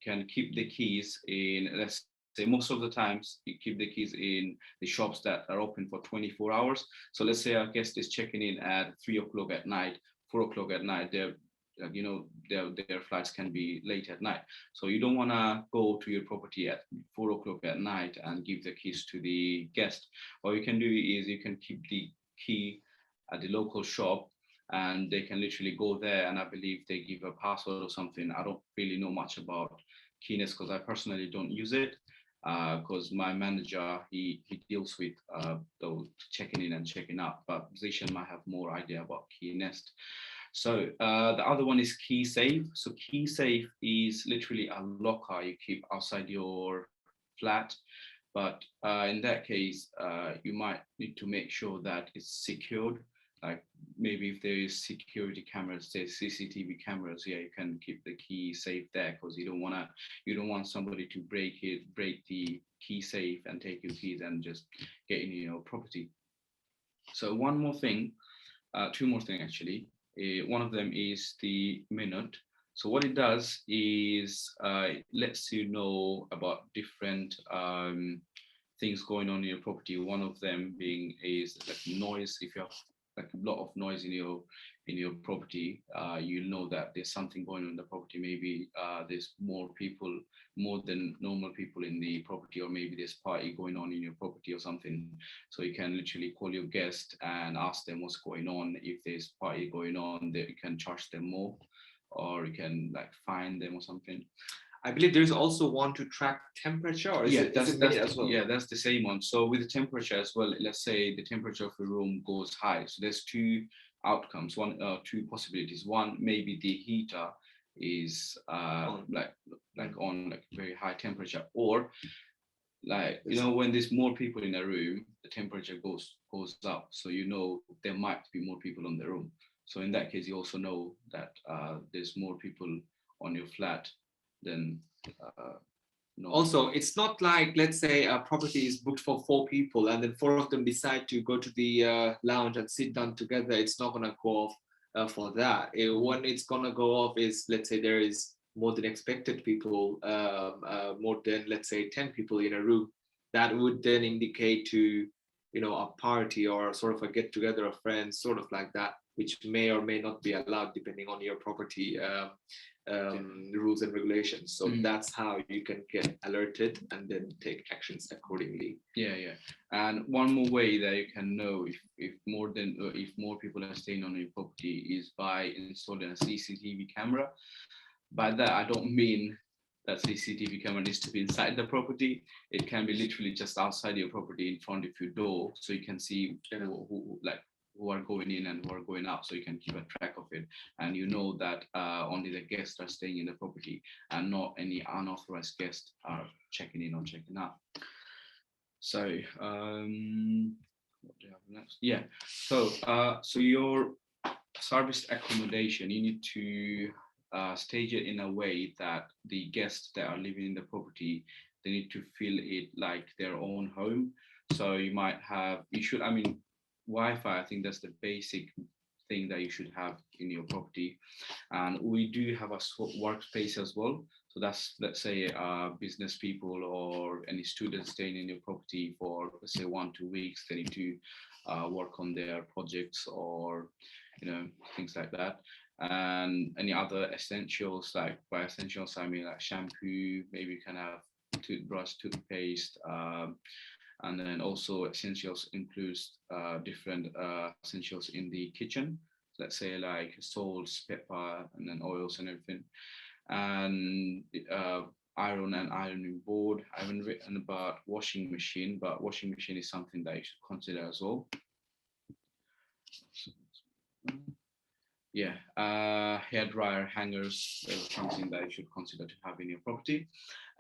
can keep the keys in, let's say most of the times you keep the keys in the shops that are open for 24 hours. So let's say our guest is checking in at 3 o'clock at night, 4 o'clock at night, their flights can be late at night. So you don't want to go to your property at 4 o'clock at night and give the keys to the guest. What you can do is you can keep the key at the local shop, and they can literally go there, and I believe they give a password or something. I don't really know much about Keynest because I personally don't use it, because my manager, he deals with those checking in and checking out, but Zishan might have more idea about Keynest. So the other one is key safe. So key safe is literally a locker you keep outside your flat, but in that case you might need to make sure that it's secured. Like maybe if there is security cameras, say CCTV cameras, yeah, you can keep the key safe there, because you don't want somebody to break the key safe and take your keys and just get in your property. So one more thing, two more things actually. One of them is the minute. So what it does is it lets you know about different things going on in your property. One of them being is like noise. If you have like a lot of noise in your property, you'll know that there's something going on in the property. Maybe there's more than normal people in the property, or maybe there's party going on in your property or something. So you can literally call your guest and ask them what's going on. If there's party going on, that you can charge them more, or you can like fine them or something. I believe there is also one to track temperature, or that's as well? Yeah, that's the same one. So with the temperature as well, let's say the temperature of the room goes high. So there's two outcomes, two possibilities. One, maybe the heater is like on like very high temperature, or like when there's more people in a room, the temperature goes up. So there might be more people in the room. So in that case, you also know that there's more people on your flat than no. Also, it's not like, let's say a property is booked for 4 people and then 4 of them decide to go to the lounge and sit down together. It's not going to go off for that. When it's going to go off is, let's say there is more than expected people, more than, let's say, 10 people in a room. That would then indicate to, a party or sort of a get together of friends, sort of like that, which may or may not be allowed depending on your property rules and regulations. So that's how you can get alerted and then take actions accordingly. Yeah. And one more way that you can know if more people are staying on your property is by installing a CCTV camera. By that, I don't mean that CCTV camera needs to be inside the property. It can be literally just outside your property in front of your door, so you can see who are going in and who are going out, so you can keep a track of it, and that only the guests are staying in the property and not any unauthorized guests are checking in or checking out. So what do you have next? Yeah, so your service accommodation, you need to stage it in a way that the guests that are living in the property, they need to feel it like their own home. So you might have, Wi-Fi, I think that's the basic thing that you should have in your property. And we do have a workspace as well. So that's, let's say, business people or any students staying in your property for, let's say, 1-2 weeks, they need to work on their projects or, things like that. And any other essentials, like by essentials, I mean like shampoo, maybe you can have toothbrush, toothpaste, and then also essentials includes different essentials in the kitchen. Let's say like salts, pepper, and then oils and everything. And iron and ironing board. I haven't written about washing machine, but washing machine is something that you should consider as well. Yeah, hair dryer, hangers, something that you should consider to have in your property.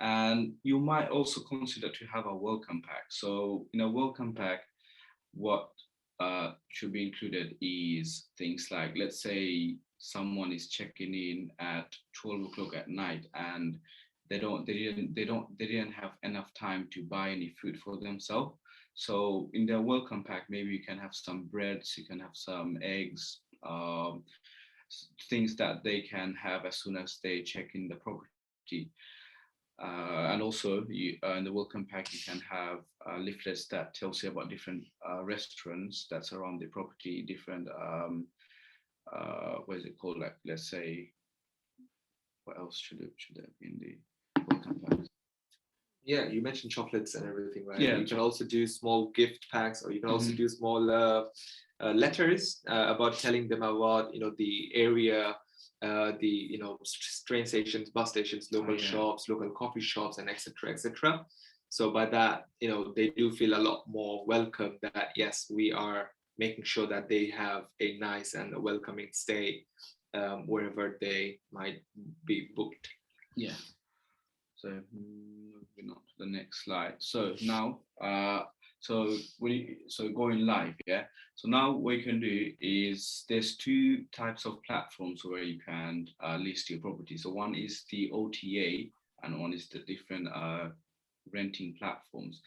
And you might also consider to have a welcome pack. So in a welcome pack, what should be included is things like, let's say someone is checking in at 12 o'clock at night and they didn't have enough time to buy any food for themselves. So in their welcome pack, maybe you can have some breads, you can have some eggs, things that they can have as soon as they check in the property. And also in the welcome pack, you can have leaflets that tells you about different restaurants that's around the property, different, what is it called? Like, let's say, what else should there be in the welcome pack? Yeah, you mentioned chocolates and everything, right? Yeah. You can also do small gift packs, or you can also do small letters about telling them about, the area, the, train stations, bus stations, local shops, local coffee shops, and etc., etc. So by that, they do feel a lot more welcome that, yes, we are making sure that they have a nice and a welcoming stay wherever they might be booked. Yeah. So moving on to the next slide. So now, so going live, yeah. So now what you can do is there's two types of platforms where you can list your property. So one is the OTA and one is the different renting platforms.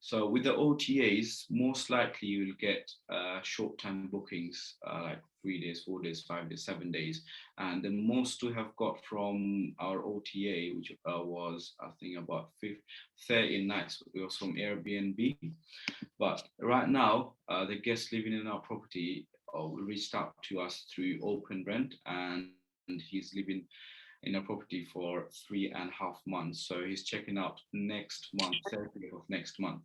So with the OTAs, most likely you'll get short-term bookings like 3 days, 4 days, 5 days, 7 days. And the most we have got from our OTA, which was, I think, about 30 nights, it was from Airbnb. But right now, the guest living in our property reached out to us through Open Rent, and he's living in a property for 3.5 months. So he's checking out next month, 30th of next month.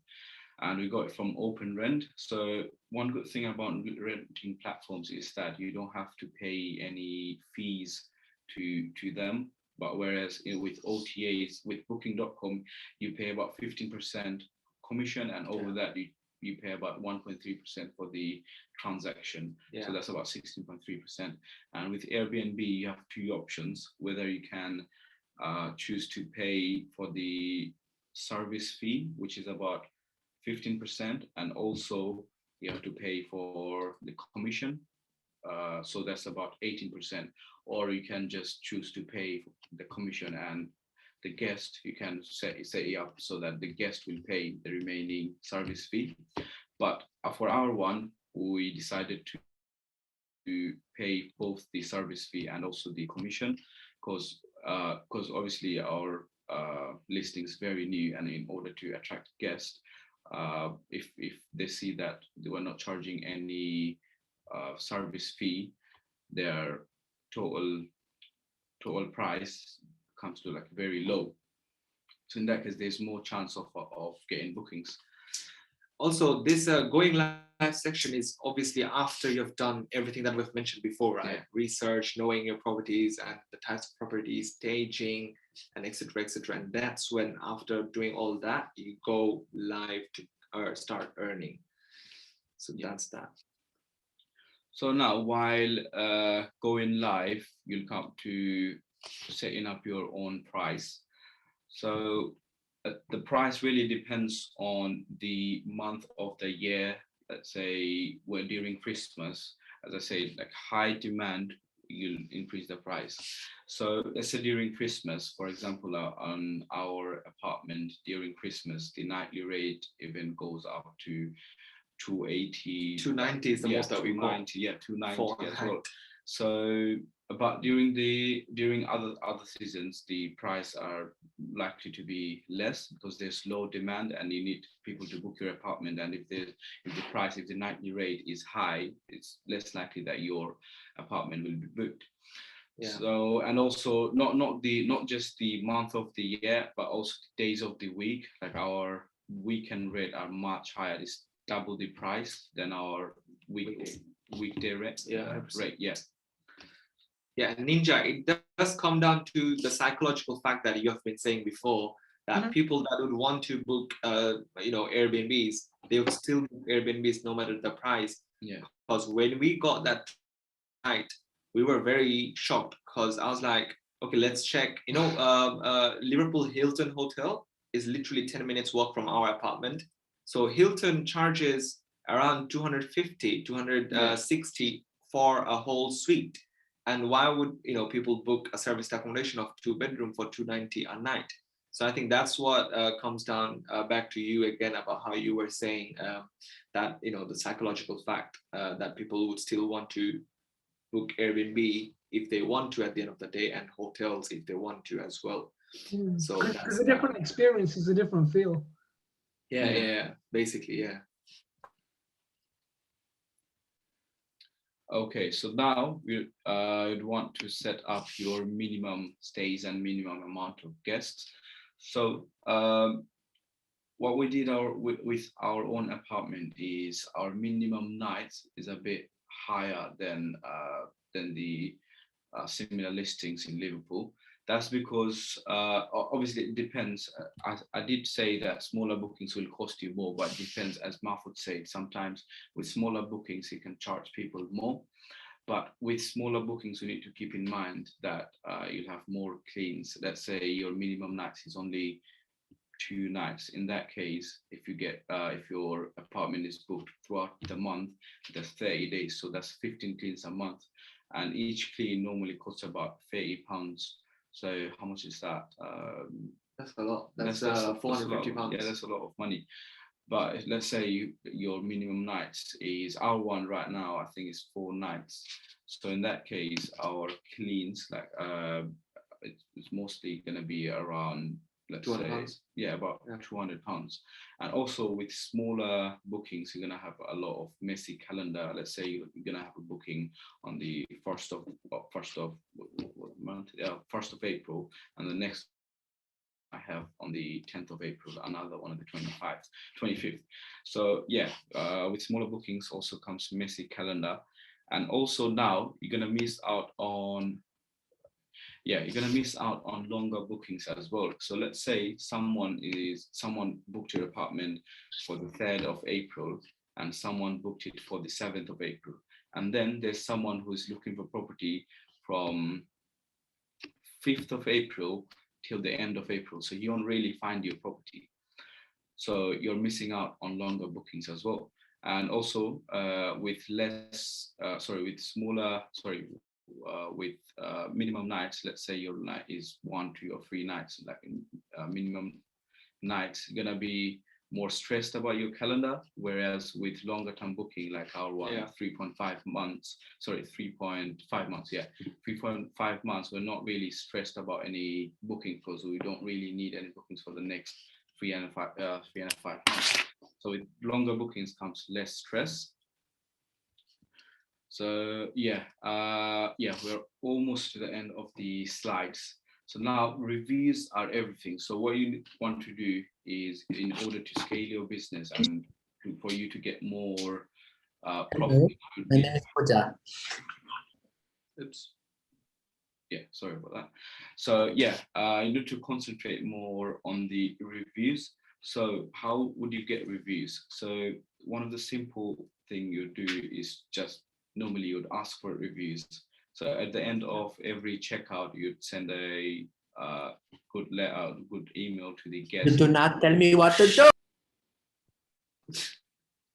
And we got it from Open Rent. So one good thing about renting platforms is that you don't have to pay any fees to them. But whereas with OTAs, with Booking.com, you pay about 15% commission, and over that you pay about 1.3% for the transaction. Yeah. So that's about 16.3%. And with Airbnb, you have two options, whether you can choose to pay for the service fee, which is about 15%, and also you have to pay for the commission. So that's about 18%. Or you can just choose to pay the commission, and the guest, you can set it up so that the guest will pay the remaining service fee. But for our one, we decided to pay both the service fee and also the commission, because obviously our listing is very new, and in order to attract guests, if they see that they were not charging any service fee, their total price comes to like very low. So in that case, there's more chance of getting bookings. Also, this going live section is obviously after you've done everything that we've mentioned before, right? Yeah. Research, knowing your properties and the types of properties, staging, and etc., etc. And that's when, after doing all that, you go live to start earning. So that's that. So now, while going live, you'll come to setting up your own price. So the price really depends on the month of the year. Let's say during Christmas, as I say, like high demand you'll increase the price. So let's say during Christmas, for example, on our apartment during Christmas, the nightly rate even goes up to 280. 290 is the most that we got. 290, yeah, 290 For as a well. So, but during other seasons, the price are likely to be less because there's low demand and you need people to book your apartment. And if the nightly rate is high, it's less likely that your apartment will be booked. Yeah. So, and also not just the month of the year, but also the days of the week. Like our weekend rate are much higher. It's double the price than our weekday rate. Yeah, rate. Yeah. Yeah, Ninja, it does come down to the psychological fact that you have been saying before, that people that would want to book, Airbnbs, they would still book Airbnbs no matter the price. Yeah. Because when we got that night, we were very shocked because I was like, okay, let's check. Liverpool Hilton Hotel is literally 10 minutes walk from our apartment. So Hilton charges around 250, 260 for a whole suite. And why would people book a serviced accommodation of 2-bedroom for 290 a night? So I think that's what comes down back to you again about how you were saying that the psychological fact that people would still want to book Airbnb if they want to at the end of the day, and hotels if they want to as well. So because a different experience is a different feel. Yeah, basically, yeah. Okay, so now we would want to set up your minimum stays and minimum amount of guests. So what we did with our own apartment is our minimum nights is a bit higher than the similar listings in Liverpool. That's because obviously it depends. I did say that smaller bookings will cost you more, but it depends, as Mahfoud said, sometimes with smaller bookings, you can charge people more. But with smaller bookings, you need to keep in mind that you'll have more cleans. Let's say your minimum nights is only 2 nights. In that case, if your apartment is booked throughout the month, that's 30 days. So that's 15 cleans a month. And each clean normally costs about £30. So how much is that? That's a lot. That's £450. Yeah, that's a lot of money. But let's say your minimum nights is our one right now, I think it's 4 nights. So in that case, our cleans, like it's mostly going to be around, let's say, yeah, about £200. And also with smaller bookings, you're going to have a lot of messy calendar. Let's say you're going to have a booking on the 1st of April, and the next I have on the 10th of April, another one on the 25th. So yeah, with smaller bookings also comes messy calendar. And also now you're going to miss out on longer bookings as well. So let's say someone booked your apartment for the 3rd of April and someone booked it for the 7th of April. And then there's someone who's looking for property from 5th of April till the end of April. So you don't really find your property. So you're missing out on longer bookings as well. And also with minimum nights, let's say your night is 1, 2, or 3 nights, like minimum nights, you're gonna be more stressed about your calendar, whereas with longer term booking like our one, 3.5 months, 3.5 months, 3.5 months, we're not really stressed about any booking because we don't really need any bookings for the next 3.5 months. So with longer bookings comes less stress. So we're almost to the end of the slides. So now reviews are everything. So what you want to do is, in order to scale your business and for you to get more profit. My name is Pooja. Oops. Yeah, sorry about that. So you need to concentrate more on the reviews. So how would you get reviews? So one of the simple thing you do is just normally you'd ask for reviews. So at the end of every checkout, you'd send a good email to the guest. You do not tell me what to do.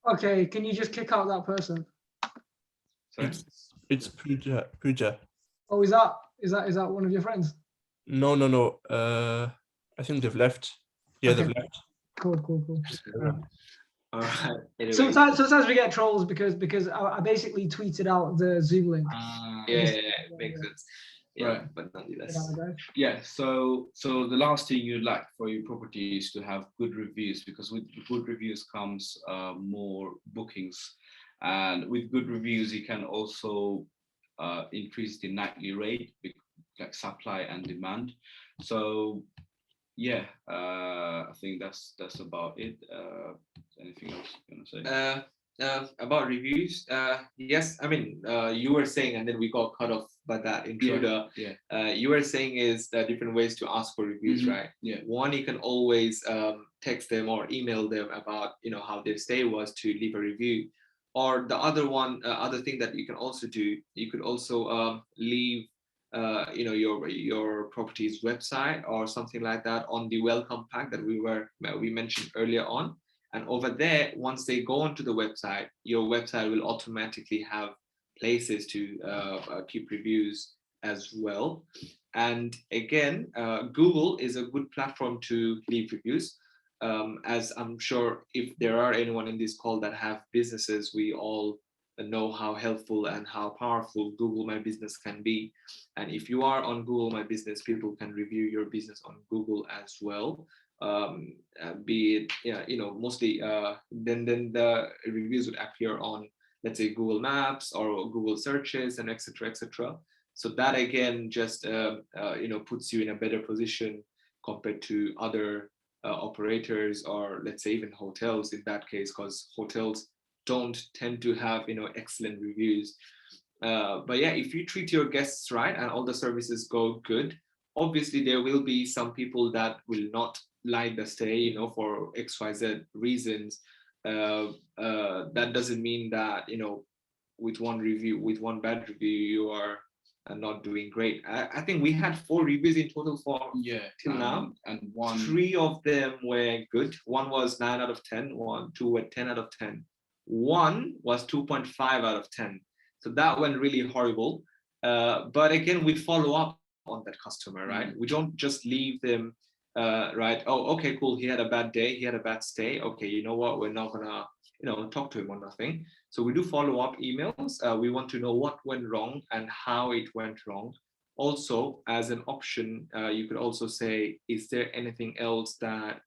Okay, can you just kick out that person? Sorry? It's Pooja. Oh, is that one of your friends? No. I think they've left. Yeah, Okay. they've left. Cool. Alright. All right. Anyway. Sometimes we get trolls because I basically tweeted out the Zoom link. Yeah, makes sense. Yeah, Right. but nonetheless. Yeah, so the last thing you'd like for your property is to have good reviews, because with good reviews comes more bookings, and with good reviews you can also increase the nightly rate, like supply and demand. So yeah, I think that's about it. Anything else you want to say? About reviews, yes, I mean, you were saying, and then we got cut off by that intruder. You were saying is there different ways to ask for reviews, right? Yeah. One, you can always text them or email them about how their stay was to leave a review. Or the other one, other thing that you can also do, you could also leave your property's website or something like that on the welcome pack that we mentioned earlier on. And over there, once they go onto the website, your website will automatically have places to keep reviews as well. And again, Google is a good platform to leave reviews. As I'm sure if there are anyone in this call that have businesses, we all know how helpful and how powerful Google My Business can be. And if you are on Google My Business, people can review your business on Google as well. Be it mostly then the reviews would appear on, let's say, Google Maps or Google searches and etc. So that again just puts you in a better position compared to other operators, or let's say even hotels in that case, because hotels don't tend to have excellent reviews. But yeah, if you treat your guests right and all the services go good, obviously there will be some people that will not like the stay, for XYZ reasons. That doesn't mean that with one bad review you are not doing great. I think we had 4 reviews in total till now, and 3 of them were good. One was 9 out of 10, 2 were 10 out of 10, 1 was 2.5 out of 10. So that went really horrible. But again, we follow up on that customer, right? We don't just leave them, right? Oh, okay, cool. He had a bad day. He had a bad stay. Okay, you know what? We're not gonna, talk to him or nothing. So we do follow up emails. We want to know what went wrong and how it went wrong. Also, as an option, you could also say, is there anything else that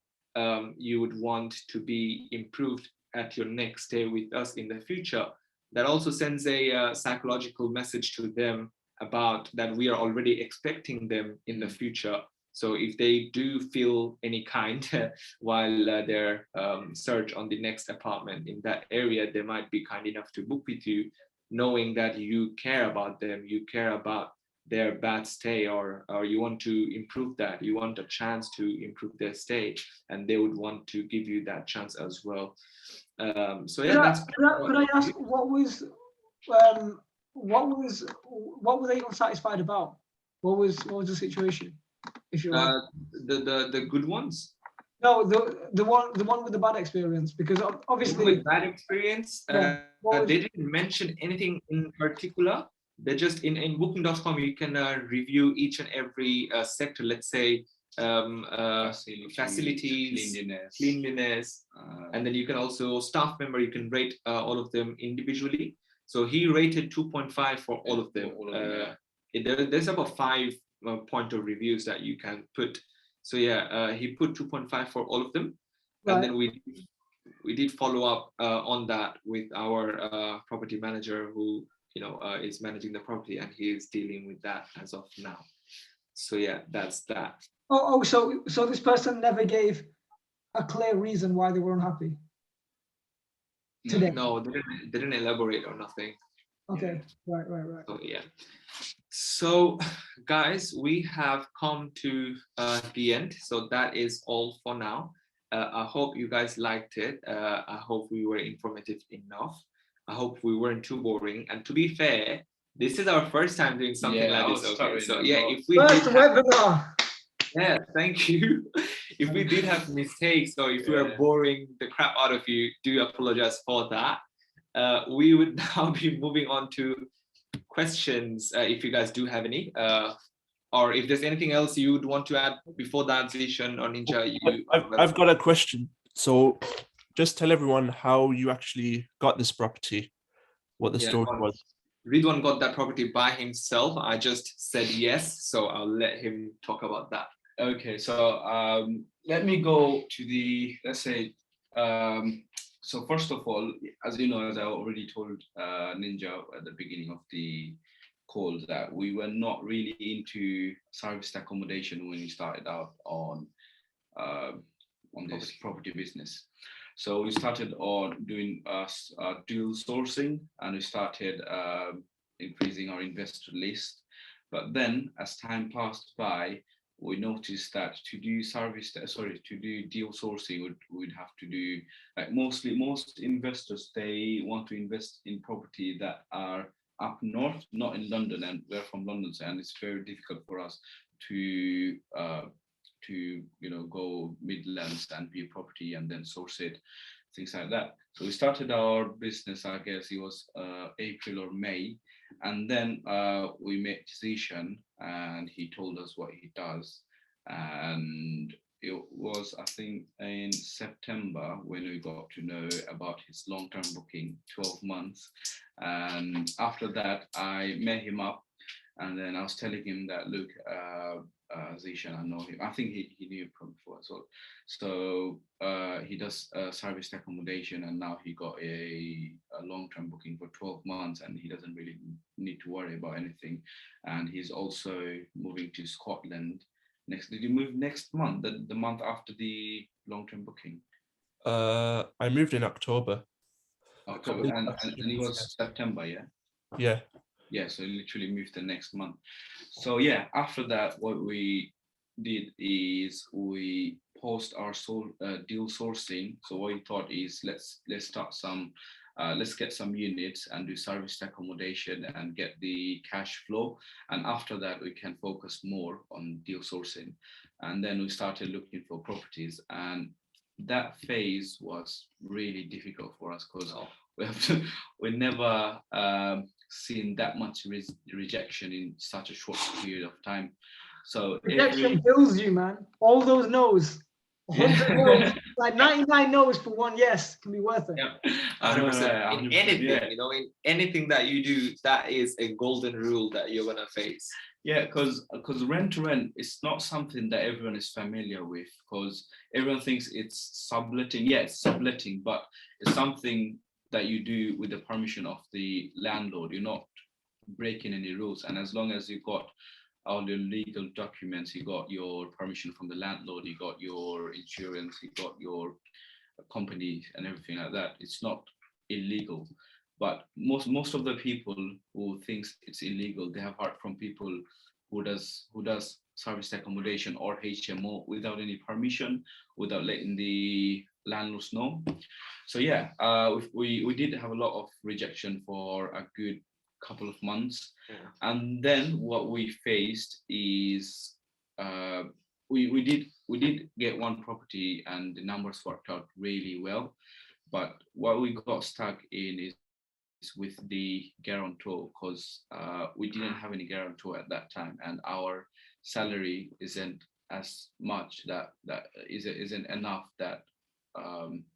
you would want to be improved at your next stay with us in the future? That also sends a psychological message to them about that we are already expecting them in the future. So if they do feel any kind while their search on the next apartment in that area, they might be kind enough to book with you, knowing that you care about them, you care about their bad stay, or you want to improve that, you want a chance to improve their stay, and they would want to give you that chance as well. So yeah, could I ask what were they unsatisfied about? What was the situation? If you the good ones. No, the one with the bad experience, because obviously with bad experience, yeah, they didn't mention anything in particular. They just in booking.com you can review each and every sector. Let's say facilities, cleanliness, and then you can also staff member. You can rate all of them individually. So he rated 2.5 for all of them. There's about 5 point of reviews that you can put. So yeah, he put 2.5 for all of them, right. And then we did follow up on that with our property manager, who is managing the property, and he is dealing with that as of now. So yeah, that's that. So this person never gave a clear reason why they were unhappy today? No, they didn't elaborate or nothing. Okay, right. So yeah. So guys, we have come to the end. So that is all for now. I hope you guys liked it. I hope we were informative enough. I hope we weren't too boring. And to be fair, this is our first time doing something like this. Okay, so yeah, if we thank you. If we did have mistakes, or if we are boring the crap out of you, do apologize for that. We would now be moving on to questions if you guys do have any, or if there's anything else you'd want to add before that, Zishan or Ninja. I've got a question. So just tell everyone how you actually got this property, what the story was. Ridwan got that property by himself. I just said yes, so I'll let him talk about that. Okay, so let me go to the, let's say, so first of all, as you know, as I already told Ninja at the beginning of the call, that we were not really into serviced accommodation when we started out on this property business. So we started on doing deal sourcing, and we started increasing our investor list. But then as time passed by, we noticed that to do deal sourcing, we'd have to do, like most investors, they want to invest in property that are up north, not in London, and we're from London, and it's very difficult for us to go Midlands and view property and then source it, things like that. So we started our business, I guess it was April or May, and then we met Zishan, and he told us what he does. And it was, I think, in September when we got to know about his long-term booking, 12 months. And after that, I met him up, and then I was telling him that, look, Zishan, I know him. I think he knew him from before as well. So he does serviced accommodation, and now he got a long-term booking for 12 months, and he doesn't really need to worry about anything. And he's also moving to Scotland next. Did you move next month, the month after the long-term booking? I moved in October. October, and it was September, yeah? Yeah. Yeah, so literally moved the next month. So yeah, after that, what we did is we paused our deal sourcing. So what we thought is let's start some, let's get some units and do serviced accommodation and get the cash flow. And after that, we can focus more on deal sourcing. And then we started looking for properties, and that phase was really difficult for us because we never seen that much rejection in such a short period of time. So rejection kills you, man. All those no's, 100 no's, like 99 no's for one yes can be worth it. Yeah, 100%. In anything, yeah. In anything that you do, that is a golden rule that you're gonna face. Yeah, because rent to rent is not something that everyone is familiar with, because everyone thinks it's subletting. Yeah, it's subletting, but it's something that you do with the permission of the landlord. You're not breaking any rules, and as long as you got all your legal documents, you got your permission from the landlord, you got your insurance, you got your company and everything like that, it's not illegal. But most of the people who thinks it's illegal, they have heard from people who does serviced accommodation or HMO without any permission, without letting the landlords know. So yeah, we did have a lot of rejection for a good couple of months. Yeah. And then what we faced is we did get one property, and the numbers worked out really well. But what we got stuck in is with the guarantor, because we didn't have any guarantor at that time, and our salary isn't as much that isn't enough that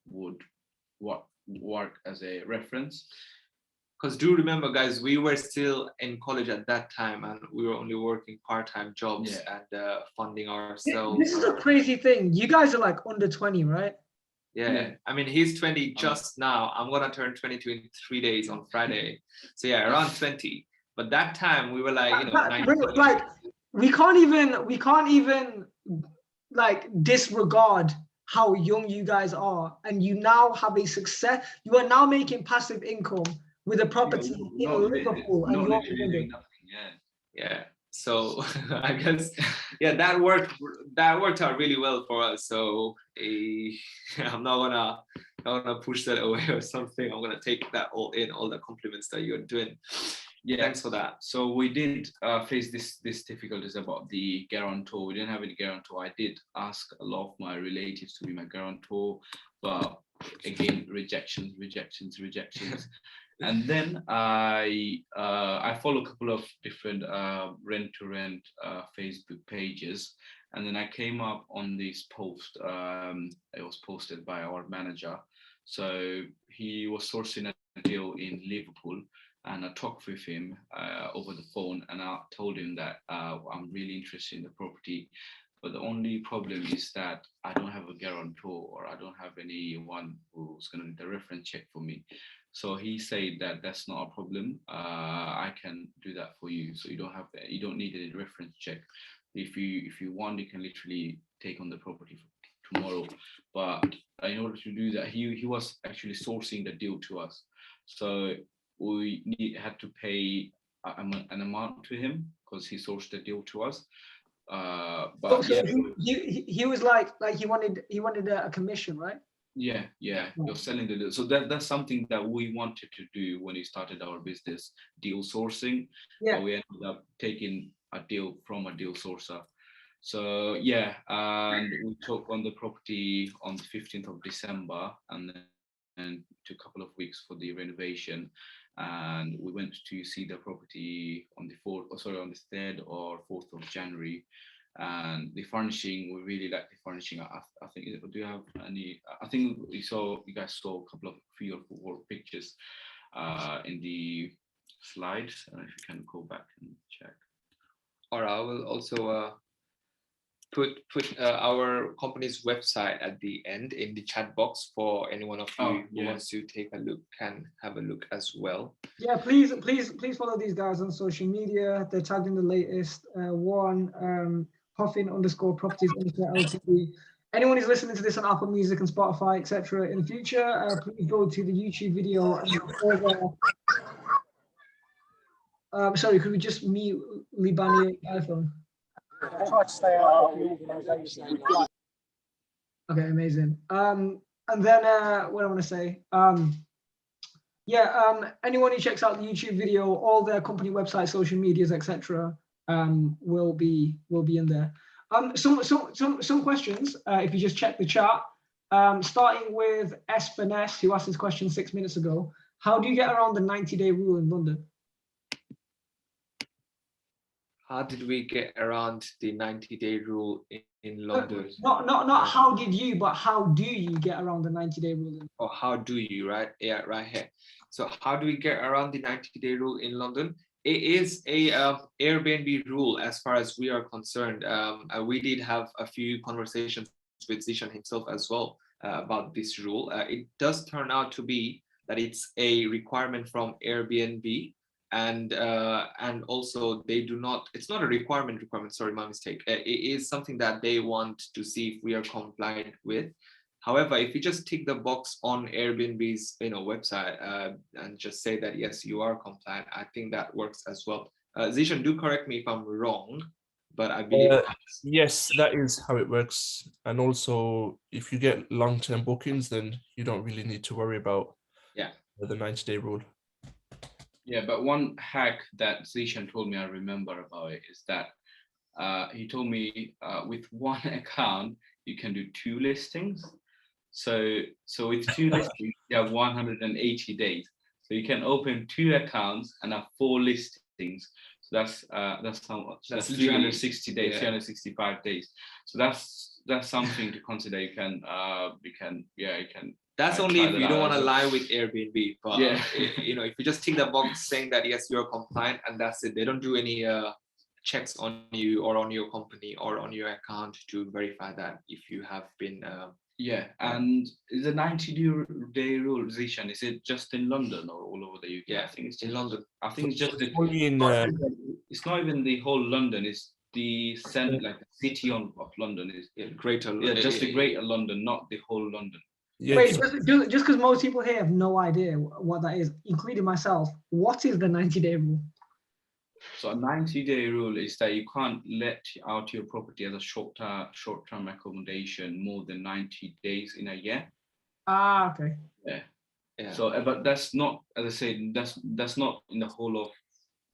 would work as a reference. Because do remember, guys, we were still in college at that time, and we were only working part-time jobs and funding ourselves. This is a crazy thing. You guys are like under 20, right? Yeah, I mean, he's 20 just now. I'm gonna turn 22 in 3 days on Friday. So yeah, around 20. But that time we were like, like we can't even like disregard how young you guys are, and you now have a success. You are now making passive income with a property in Liverpool, and you're in London. Yeah. So I guess that worked out really well for us. So I'm not gonna push that away or something. I'm gonna take that all the compliments that you're doing. Yeah, thanks for that. So we did face this difficulties about the guarantor. We didn't have any guarantor. I did ask a lot of my relatives to be my guarantor, but again, rejections. And then I follow a couple of different rent-to-rent Facebook pages, and then I came up on this post. It was posted by our manager. So he was sourcing a deal in Liverpool, and I talked with him over the phone, and I told him that I'm really interested in the property, but the only problem is that I don't have a guarantor, or I don't have anyone who's going to do the reference check for me. So he said that that's not a problem. I can do that for you. So you don't need any reference check. If you want, you can literally take on the property tomorrow. But in order to do that, he was actually sourcing the deal to us. So we had to pay an amount to him because he sourced the deal to us. But so yeah, he was like he wanted a commission, right? yeah, you're selling the deal. So that's something that we wanted to do when we started our business, deal sourcing. Yeah. But we ended up taking a deal from a deal sourcer. So yeah, and we took on the property on the 15th of December, and then took a couple of weeks for the renovation. And we went to see the property on the 3rd or 4th of January. And the furnishing, we really like the furnishing. I think, do you have any? I think you guys saw a couple of 3 or 4 pictures in the slides. If you can go back and check. Or I will also put our company's website at the end in the chat box for anyone of you who wants to take a look, can have a look as well. Yeah, please follow these guys on social media. They're tagged in the latest one, HoFin_properties LTD. Anyone who's listening to this on Apple Music and Spotify, etc. in the future, please go to the YouTube video. Sorry, could we just mute Libani iPhone? Try to stay out of the organisation. Okay, amazing. And then what I want to say, anyone who checks out the YouTube video, all their company websites, social medias, etc., will be in there. Some questions. If you just check the chat, starting with S Finesse, who asked this question 6 minutes ago. How do you get around the 90-day rule in London? How did we get around the 90-day rule in London? Not how did you, but how do you get around the 90-day rule? Or how do you, right? Yeah, right here. So how do we get around the 90-day rule in London? It is a Airbnb rule as far as we are concerned. We did have a few conversations with Zishan himself as well about this rule. It does turn out to be that it's a requirement from Airbnb. And also they do not, it's not a requirement, sorry, my mistake. It is something that they want to see if we are compliant with. However, if you just tick the box on Airbnb's website and just say that, yes, you are compliant, I think that works as well. Zishan, do correct me if I'm wrong, but I believe yes, that is how it works. And also, if you get long-term bookings, then you don't really need to worry about the 90-day rule. Yeah, but one hack that Zishan told me I remember about it is that he told me with one account you can do 2 listings. So with 2 listings you have 180 days. So you can open 2 accounts and have 4 listings. So that's how much. That's 360 days, 365 days. So that's something to consider. You can. That's only if you don't want to lie with Airbnb, but if you just tick the box saying that yes, you're compliant, and that's it. They don't do any checks on you or on your company or on your account to verify that if you have been. And the 90-day rule, Zishan, is it just in London or all over the UK? Yeah, I think it's in London. I think it's just only in. It's not even the whole London. It's the like the city of London is Greater. just the Greater London, not the whole London. Yeah, wait, just because most people here have no idea what that is, including myself, what is the 90-day rule? So a 90-day rule is that you can't let out your property as a short-term accommodation more than 90 days in a year. Ah, okay. Yeah. So, but that's not, as I said, that's not in the whole of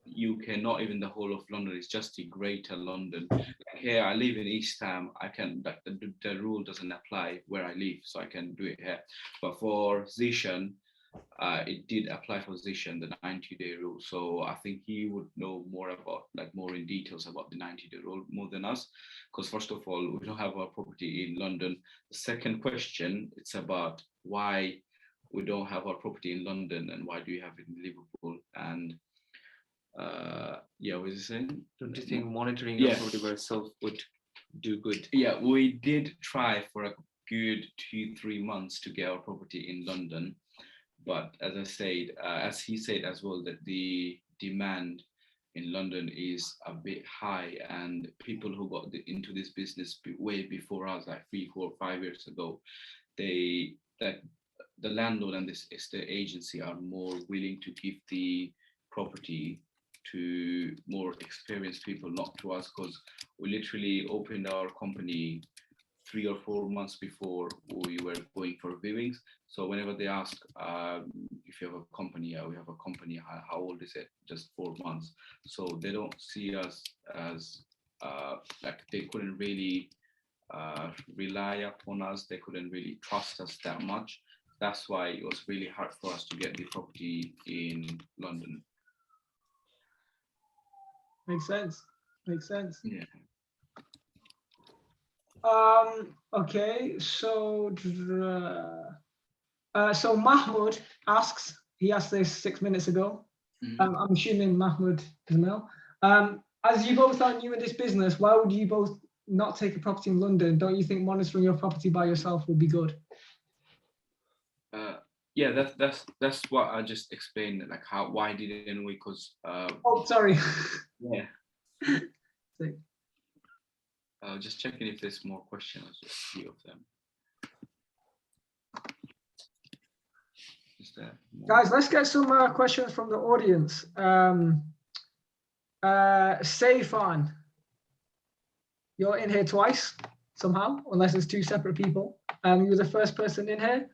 UK, not even the whole of London. It's just the Greater London. Here, I live in East Ham. I can the rule doesn't apply where I live, so I can do it here. But for Zishan, it did apply for Zishan, the 90-day rule. So I think he would know more about, like, more in details about the 90-day rule more than us, because first of all, we don't have our property in London. The second question, it's about why we don't have our property in London and why do we have it in Liverpool? And yeah, what was you saying? Don't you think monitoring Yeah. your property by yourself would do good? Yeah, we did try for a good 2-3 months to get our property in London. But as I said, as he said as well, that the demand in London is a bit high, and people who got into this business way before us, like 3, 4, 5 years ago, that the landlord and this estate agency are more willing to give the property to more experienced people, not to us, because we literally opened our company 3 or 4 months before we were going for viewings. So whenever they ask if you have a company, we have a company, how old is it? Just 4 months. So they don't see us as like, they couldn't really rely upon us. They couldn't really trust us that much. That's why it was really hard for us to get the property in London. Makes sense. Makes sense. Yeah. Okay, so so Mahmoud asks, he asked this 6 minutes ago. I'm assuming Mahmoud doesn't know. As you both are new in this business, why would you both not take a property in London? Don't you think monitoring your property by yourself would be good? Yeah, that's what I just explained. Like, why didn't we? Because Oh, sorry. yeah. Sick. Just checking if there's more questions. Just a few of them. Is there more? Guys, let's get some questions from the audience. Seifan, you're in here twice somehow, unless it's 2 separate people. You were the first person in here.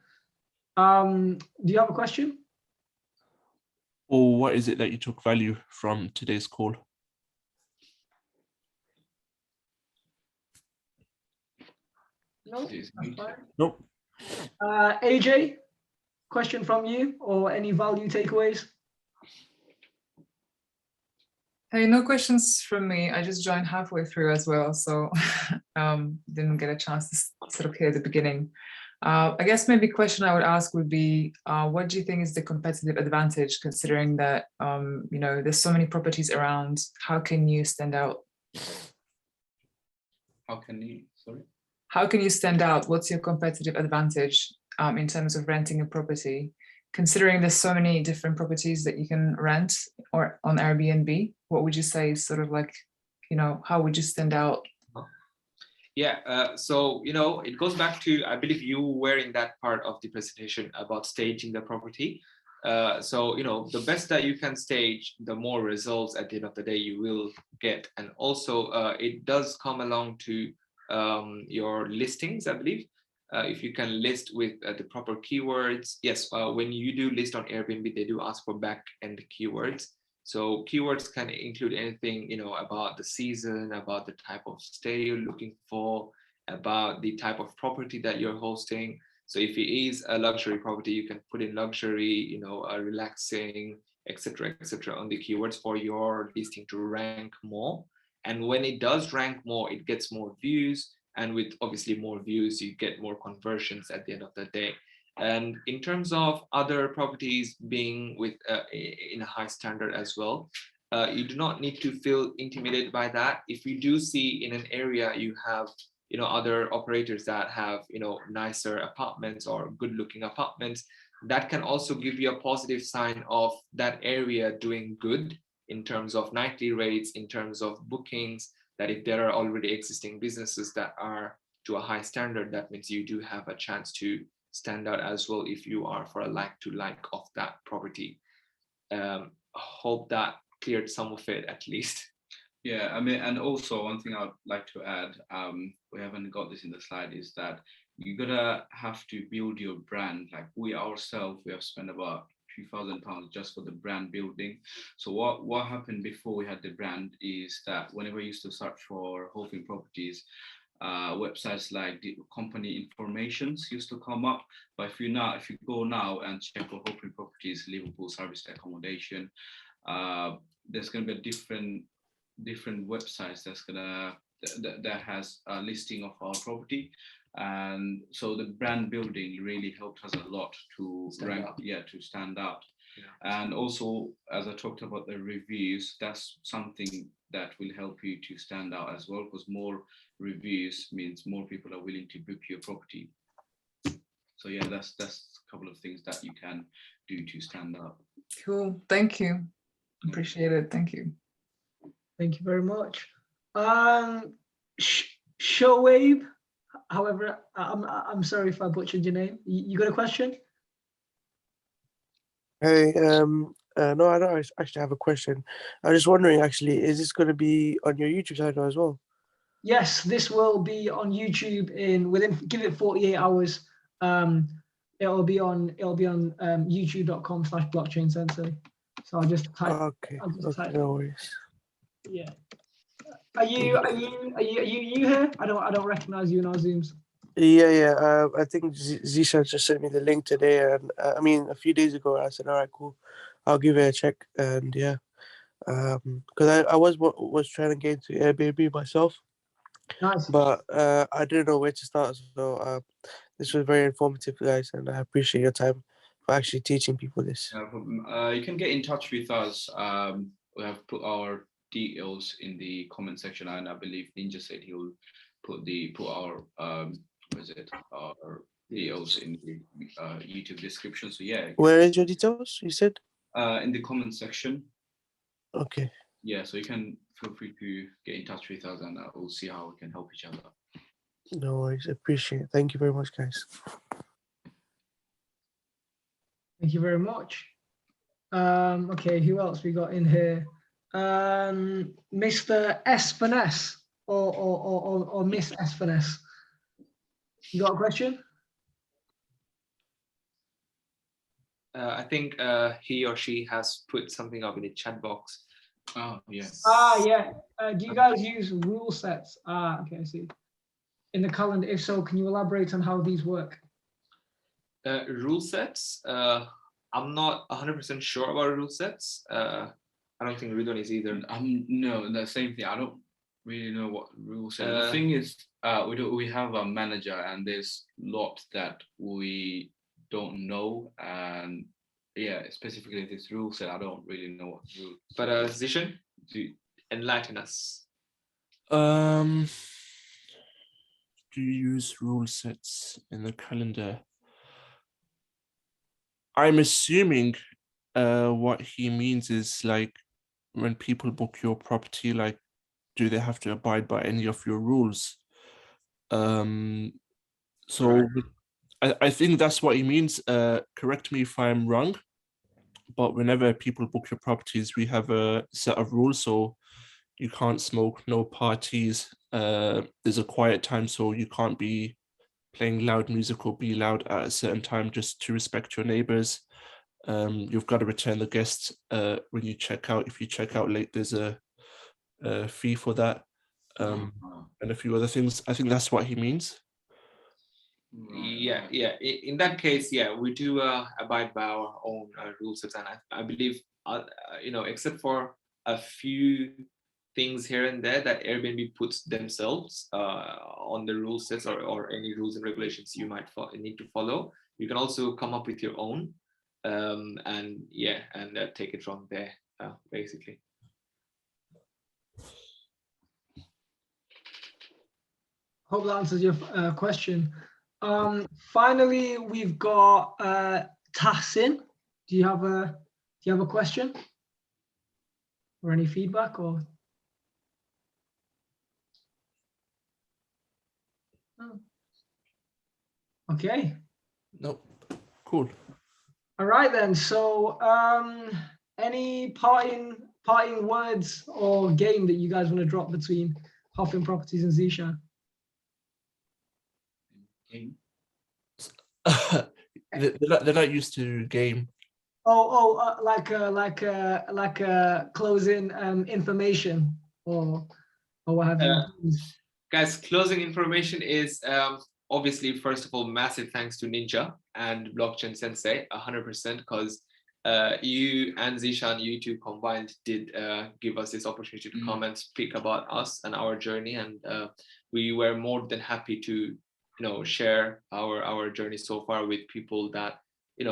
Do you have a question? Or what is it that you took value from today's call? No, Please that's mute. fine. Nope. AJ, question from you or any value takeaways? Hey, no questions from me. I just joined halfway through as well, so didn't get a chance to sort of hear the beginning. I guess maybe question I would ask would be, what do you think is the competitive advantage, considering that you know, there's so many properties around? How can you stand out? How can you? Sorry. How can you stand out? What's your competitive advantage in terms of renting a property, considering there's so many different properties that you can rent or on Airbnb? What would you say is sort of like, you know, how would you stand out? Yeah, so, you know, it goes back to, I believe you were in that part of the presentation about staging the property. So, you know, the best that you can stage, the more results at the end of the day you will get. And also it does come along to your listings, I believe. If you can list with the proper keywords. Yes, when you do list on Airbnb, they do ask for back-end keywords. So keywords can include anything, you know, about the season, about the type of stay you're looking for, about the type of property that you're hosting. So if it is a luxury property, you can put in luxury, you know, relaxing, etc., on the keywords for your listing to rank more. And when it does rank more, it gets more views. And with obviously more views, you get more conversions at the end of the day. And in terms of other properties being with in a high standard as well, you do not need to feel intimidated by that. If you do see in an area you have, you know, other operators that have, you know, nicer apartments or good looking apartments, that can also give you a positive sign of that area doing good in terms of nightly rates, in terms of bookings, that if there are already existing businesses that are to a high standard, that means you do have a chance to stand out as well if you are for a like to like of that property. Hope that cleared some of it at least. Yeah, I mean, and also one thing I'd like to add, we haven't got this in the slide, is that you're gonna have to build your brand. Like we ourselves, we have spent about £2,000 just for the brand building. So what happened before we had the brand is that whenever I used to search for HoFin properties, websites like the company informations used to come up. But if you go now and check for HoFin properties, Liverpool service accommodation, there's going to be a different websites that has a listing of our property. And so the brand building really helped us a lot to stand out. Yeah. And also, as I talked about the reviews, that's something that will help you to stand out as well, because more reviews means more people are willing to book your property. So yeah, that's a couple of things that you can do to stand out. Cool, thank you. Appreciate it, thank you. Thank you very much. Shoaib, however, I'm sorry if I butchered your name. You got a question? Hey, no, I don't actually have a question. I was just wondering, actually, is this going to be on your YouTube channel as well? Yes, this will be on YouTube give it 48 hours. It'll be on youtube.com/blockchain sensei. So I'll just type. Okay, no worries. Yeah. Are you here? I don't recognize you in our Zooms. Yeah. I think Zishan just sent me the link today, and I mean a few days ago. I said, all right, cool, I'll give it a check. And yeah, because I was trying to get into Airbnb myself. Nice. But I didn't know where to start. So this was very informative, guys, and I appreciate your time for actually teaching people this. You can get in touch with us. We have put our details in the comment section, and I believe Ninja said he will put our our details in the YouTube description. So yeah. Where is your details? You said? In the comment section. Okay. Yeah, so you can feel free to get in touch with us, and we'll see how we can help each other. No worries. Appreciate it. Thank you very much, guys. Thank you very much. Okay, who else we got in here? Mr. S Finesse or Miss S Finesse. You got a question? I think he or she has put something up in the chat box. Oh, yes. Yeah. Do you guys use rule sets? Okay, I see. In the calendar, if so, can you elaborate on how these work? Rule sets? I'm not 100% sure about rule sets. I don't think Ridwan is either. No, the same thing. I don't really know what rule sets. The thing is, we have a manager, and there's lots that we don't know, and yeah, specifically this rule set, I don't really know what rule. But Zishan, to enlighten us. Do you use rule sets in the calendar? I'm assuming what he means is like when people book your property, like, do they have to abide by any of your rules? So I think that's what he means. Correct me if I'm wrong, but whenever people book your properties, we have a set of rules. So you can't smoke, no parties. There's a quiet time, so you can't be playing loud music or be loud at a certain time, just to respect your neighbors. You've got to return the guests when you check out. If you check out late, there's a fee for that, and a few other things. I think that's what he means. Yeah. In that case, yeah, we do abide by our own rule sets, and I believe, except for a few things here and there that Airbnb puts themselves on the rule sets or any rules and regulations you might need to follow, you can also come up with your own, and take it from there, basically. Hope that answers your question. Finally, we've got Tahsin. Do you have a question or any feedback or? Oh. Okay. Nope. Cool. All right then. So, any parting words or game that you guys want to drop between HoFin Properties and Zishan? They're not used to game. Like closing information or what have you. guys, closing information is obviously, first of all, massive thanks to Ninja and Blockchain Sensei, 100%, because you and Zishan, you two combined, did give us this opportunity to come and speak about us and our journey, and we were more than happy to share our journey so far with people that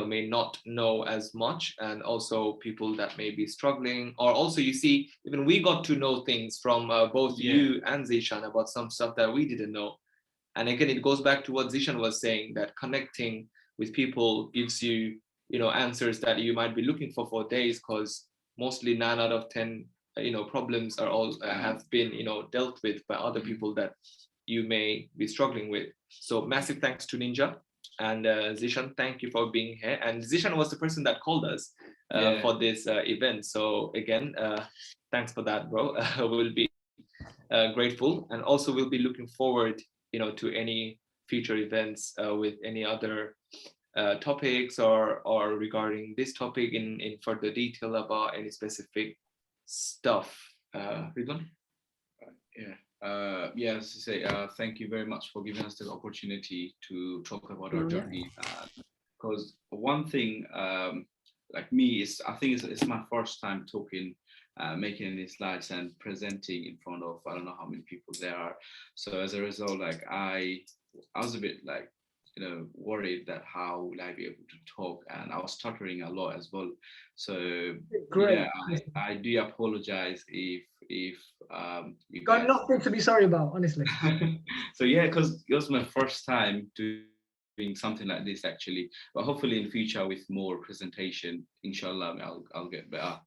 may not know as much, and also people that may be struggling, or also you see, even we got to know things from both you and Zishan about some stuff that we didn't know. And again, it goes back to what Zishan was saying, that connecting with people gives you answers that you might be looking for days, because mostly 9 out of 10 problems are all have been dealt with by other people that you may be struggling with. So massive thanks to Ninja. And Zishan, thank you for being here. And Zishan was the person that called us for this event. So again, thanks for that, bro. We'll be grateful, and also we'll be looking forward, to any future events with any other topics or regarding this topic in further detail about any specific stuff. Ridwan? Yes, to say thank you very much for giving us the opportunity to talk about our journey. Because one thing, like me, is I think it's my first time talking, making any slides and presenting in front of I don't know how many people there are. So as a result, like I was a bit like worried that how will I be able to talk, and I was stuttering a lot as well. So Great. I do apologize if you Got guys... nothing to be sorry about, honestly. So yeah, because it was my first time doing something like this actually, but hopefully in future with more presentation, inshallah, I'll get better.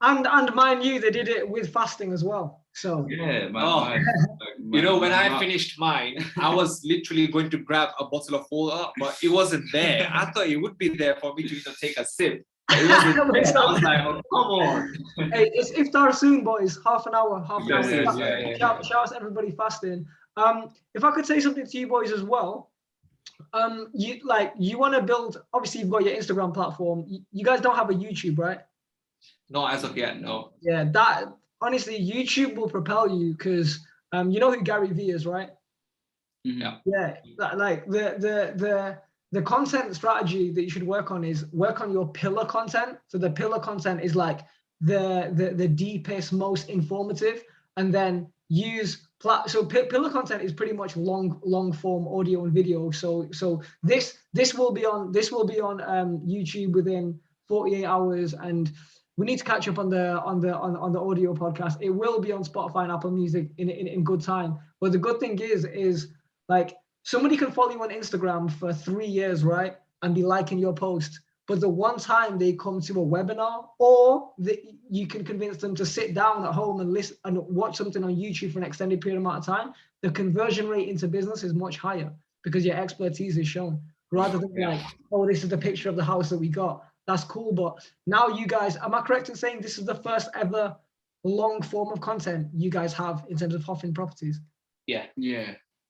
And mind you, they did it with fasting as well. So yeah, when I finished mine, I was literally going to grab a bottle of water, but it wasn't there. I thought it would be there for me to take a sip. It wasn't there. I was like, oh, come on. Hey, it's iftar soon, boys. Half an hour. Yeah. Shout out to everybody fasting. If I could say something to you boys as well, you want to build. Obviously, you've got your Instagram platform. You guys don't have a YouTube, right? No, as of yet, no. Yeah, that honestly, YouTube will propel you, because you know who Gary Vee is, right? Yeah. Yeah, like the content strategy that you should work on is work on your pillar content. So the pillar content is like the deepest, most informative, and then use pillar content is pretty much long form audio and video. So this will be on YouTube within 48 hours, and we need to catch up on the audio podcast. It will be on Spotify and Apple Music in good time. But the good thing is like, somebody can follow you on Instagram for 3 years, right, and be liking your post. But the one time they come to a webinar, or you can convince them to sit down at home and listen and watch something on YouTube for an extended period amount of time, the conversion rate into business is much higher, because your expertise is shown, rather than like, oh, this is the picture of the house that we got. That's cool, but now you guys, am I correct in saying this is the first ever long form of content you guys have in terms of HoFin properties? Yeah.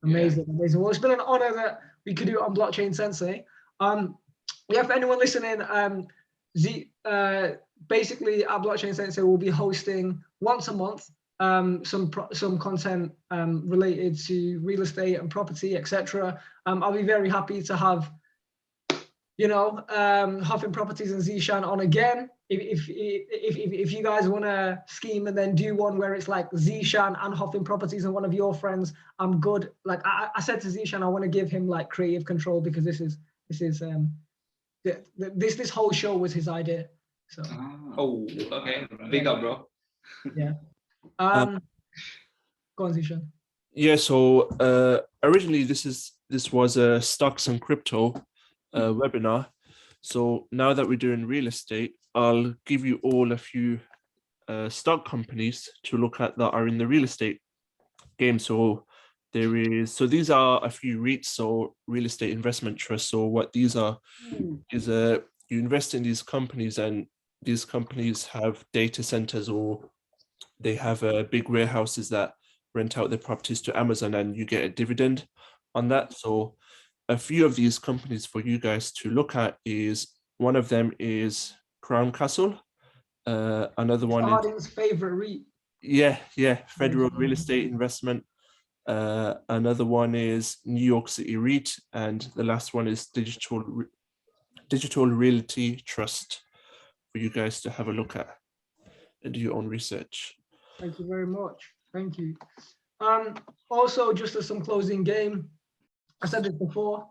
Amazing. Well, it's been an honor that we could do it on Blockchain Sensei. Yeah, for anyone listening, basically at Blockchain Sensei we'll be hosting once a month some content related to real estate and property, etc. I'll be very happy to have HoFin Properties and Zishan on again. If you guys want to scheme and then do one where it's like Zishan and HoFin Properties and one of your friends, I'm good. Like I said to Zishan, I want to give him like creative control, because this whole show was his idea. So. Oh, okay. Big up, bro. Yeah. Go on, Zishan. Yeah. So originally this was a stocks and crypto webinar. So now that we're doing real estate, I'll give you all a few stock companies to look at that are in the real estate game. So these are a few REITs, so real estate investment trusts. So what these are is you invest in these companies, and these companies have data centers, or they have big warehouses that rent out their properties to Amazon, and you get a dividend on that. So a few of these companies for you guys to look at is, one of them is Crown Castle. Another one Harding's favorite REIT. Yeah, Federal Real Estate Investment. Another one is New York City REIT, and the last one is Digital Realty Trust, for you guys to have a look at and do your own research. Thank you very much. Thank you. Also, just as some closing game, I said this before.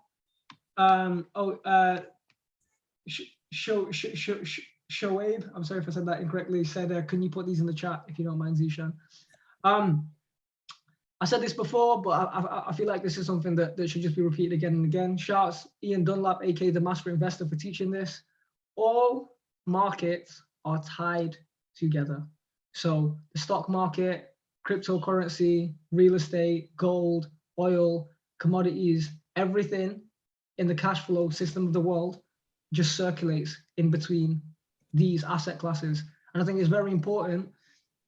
Shoaib, I'm sorry if I said that incorrectly, said, can you put these in the chat if you don't mind, Zishan? I said this before, but I feel like this is something that should just be repeated again and again. Shouts Ian Dunlap, aka the Master Investor, for teaching this. All markets are tied together. So the stock market, cryptocurrency, real estate, gold, oil, commodities, everything in the cash flow system of the world just circulates in between these asset classes. And I think it's very important.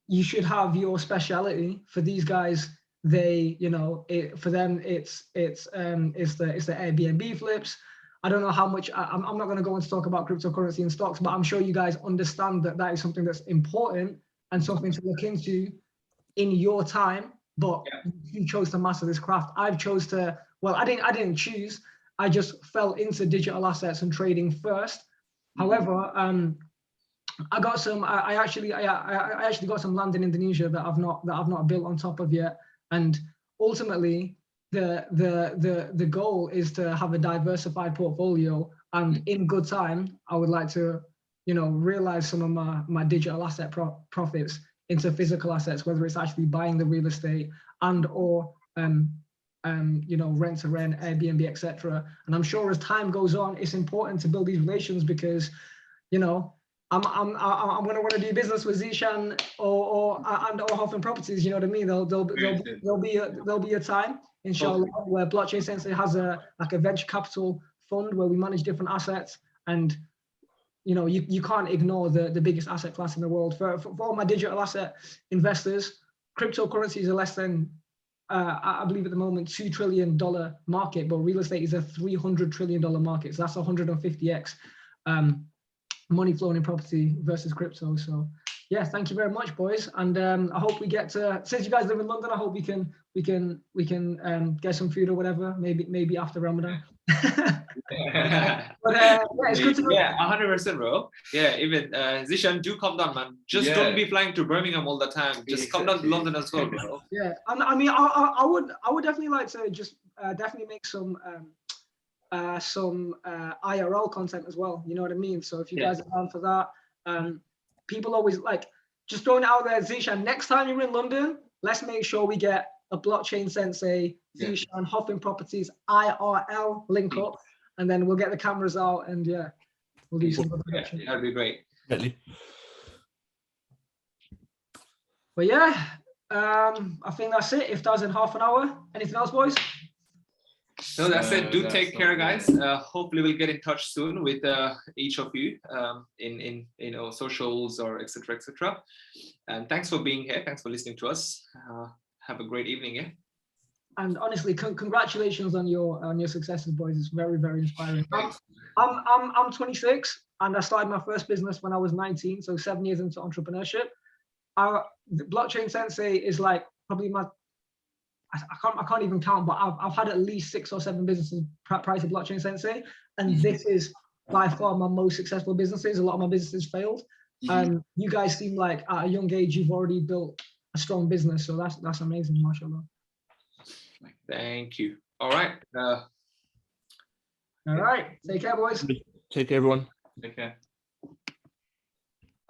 You should have your speciality. For these guys, they, you know, for them, it's the Airbnb flips. I don't know how much, I'm not going to go on to talk about cryptocurrency and stocks, but I'm sure you guys understand that that is something that's important and something to look into in your time. But you chose to master this craft. I've chose to, well, I didn't choose. I just fell into digital assets and trading first. However, I got some. I actually got some land in Indonesia that I've not built on top of yet. And ultimately, the goal is to have a diversified portfolio. And in good time, I would like to, you know, realize some of my digital asset profits into physical assets, whether it's actually buying the real estate and or you know, rent to rent, Airbnb, etc. And I'm sure as time goes on, it's important to build these relations because, you know, I'm going to want to do business with Zishan or HoFin Properties. You know what I mean? There'll be a time, inshallah, where Blockchain Sensei has a venture capital fund where we manage different assets. And you know, you can't ignore the biggest asset class in the world. For all my digital asset investors, cryptocurrencies are less than I believe at the moment $2 trillion market, but real estate is a $300 trillion market. So that's 150x money flowing in property versus crypto. So yeah, thank you very much, boys. And I hope we get to, since you guys live in London, I hope we can get some food or whatever, maybe after Ramadan. But yeah, it's good to know. Yeah, 100%, bro. Yeah, even Zishan, do come down, man. Just don't be flying to Birmingham all the time. Just come down to London as well, bro. Yeah, I mean, I would definitely like to just definitely make some IRL content as well. You know what I mean? So if you guys are down for that, people always like just throwing it out there. Zishan, next time you're in London, let's make sure we get a Blockchain Sensei, Zishan, HoFin Properties, IRL link up, and then we'll get the cameras out and we'll do some production. That'd be great. Definitely. But yeah, I think that's it. If that's in half an hour, anything else, boys? So that's it. Do take care, guys. Hopefully we'll get in touch soon with each of you in you know, socials or etc. etc. And thanks for being here. Thanks for listening to us. Have a great evening. Yeah. And honestly, congratulations on your successes, boys. It's very, very inspiring. I'm 26 and I started my first business when I was 19, so 7 years into entrepreneurship. The Blockchain Sensei is like probably I can't even count, but I've had at least 6 or 7 businesses prior to Blockchain Sensei, and this is by far my most successful businesses. A lot of my businesses failed, and you guys seem like at a young age you've already built a strong business, so that's amazing, mashallah. Thank you. All right. All right. Take care, boys. Take care, everyone. Take care.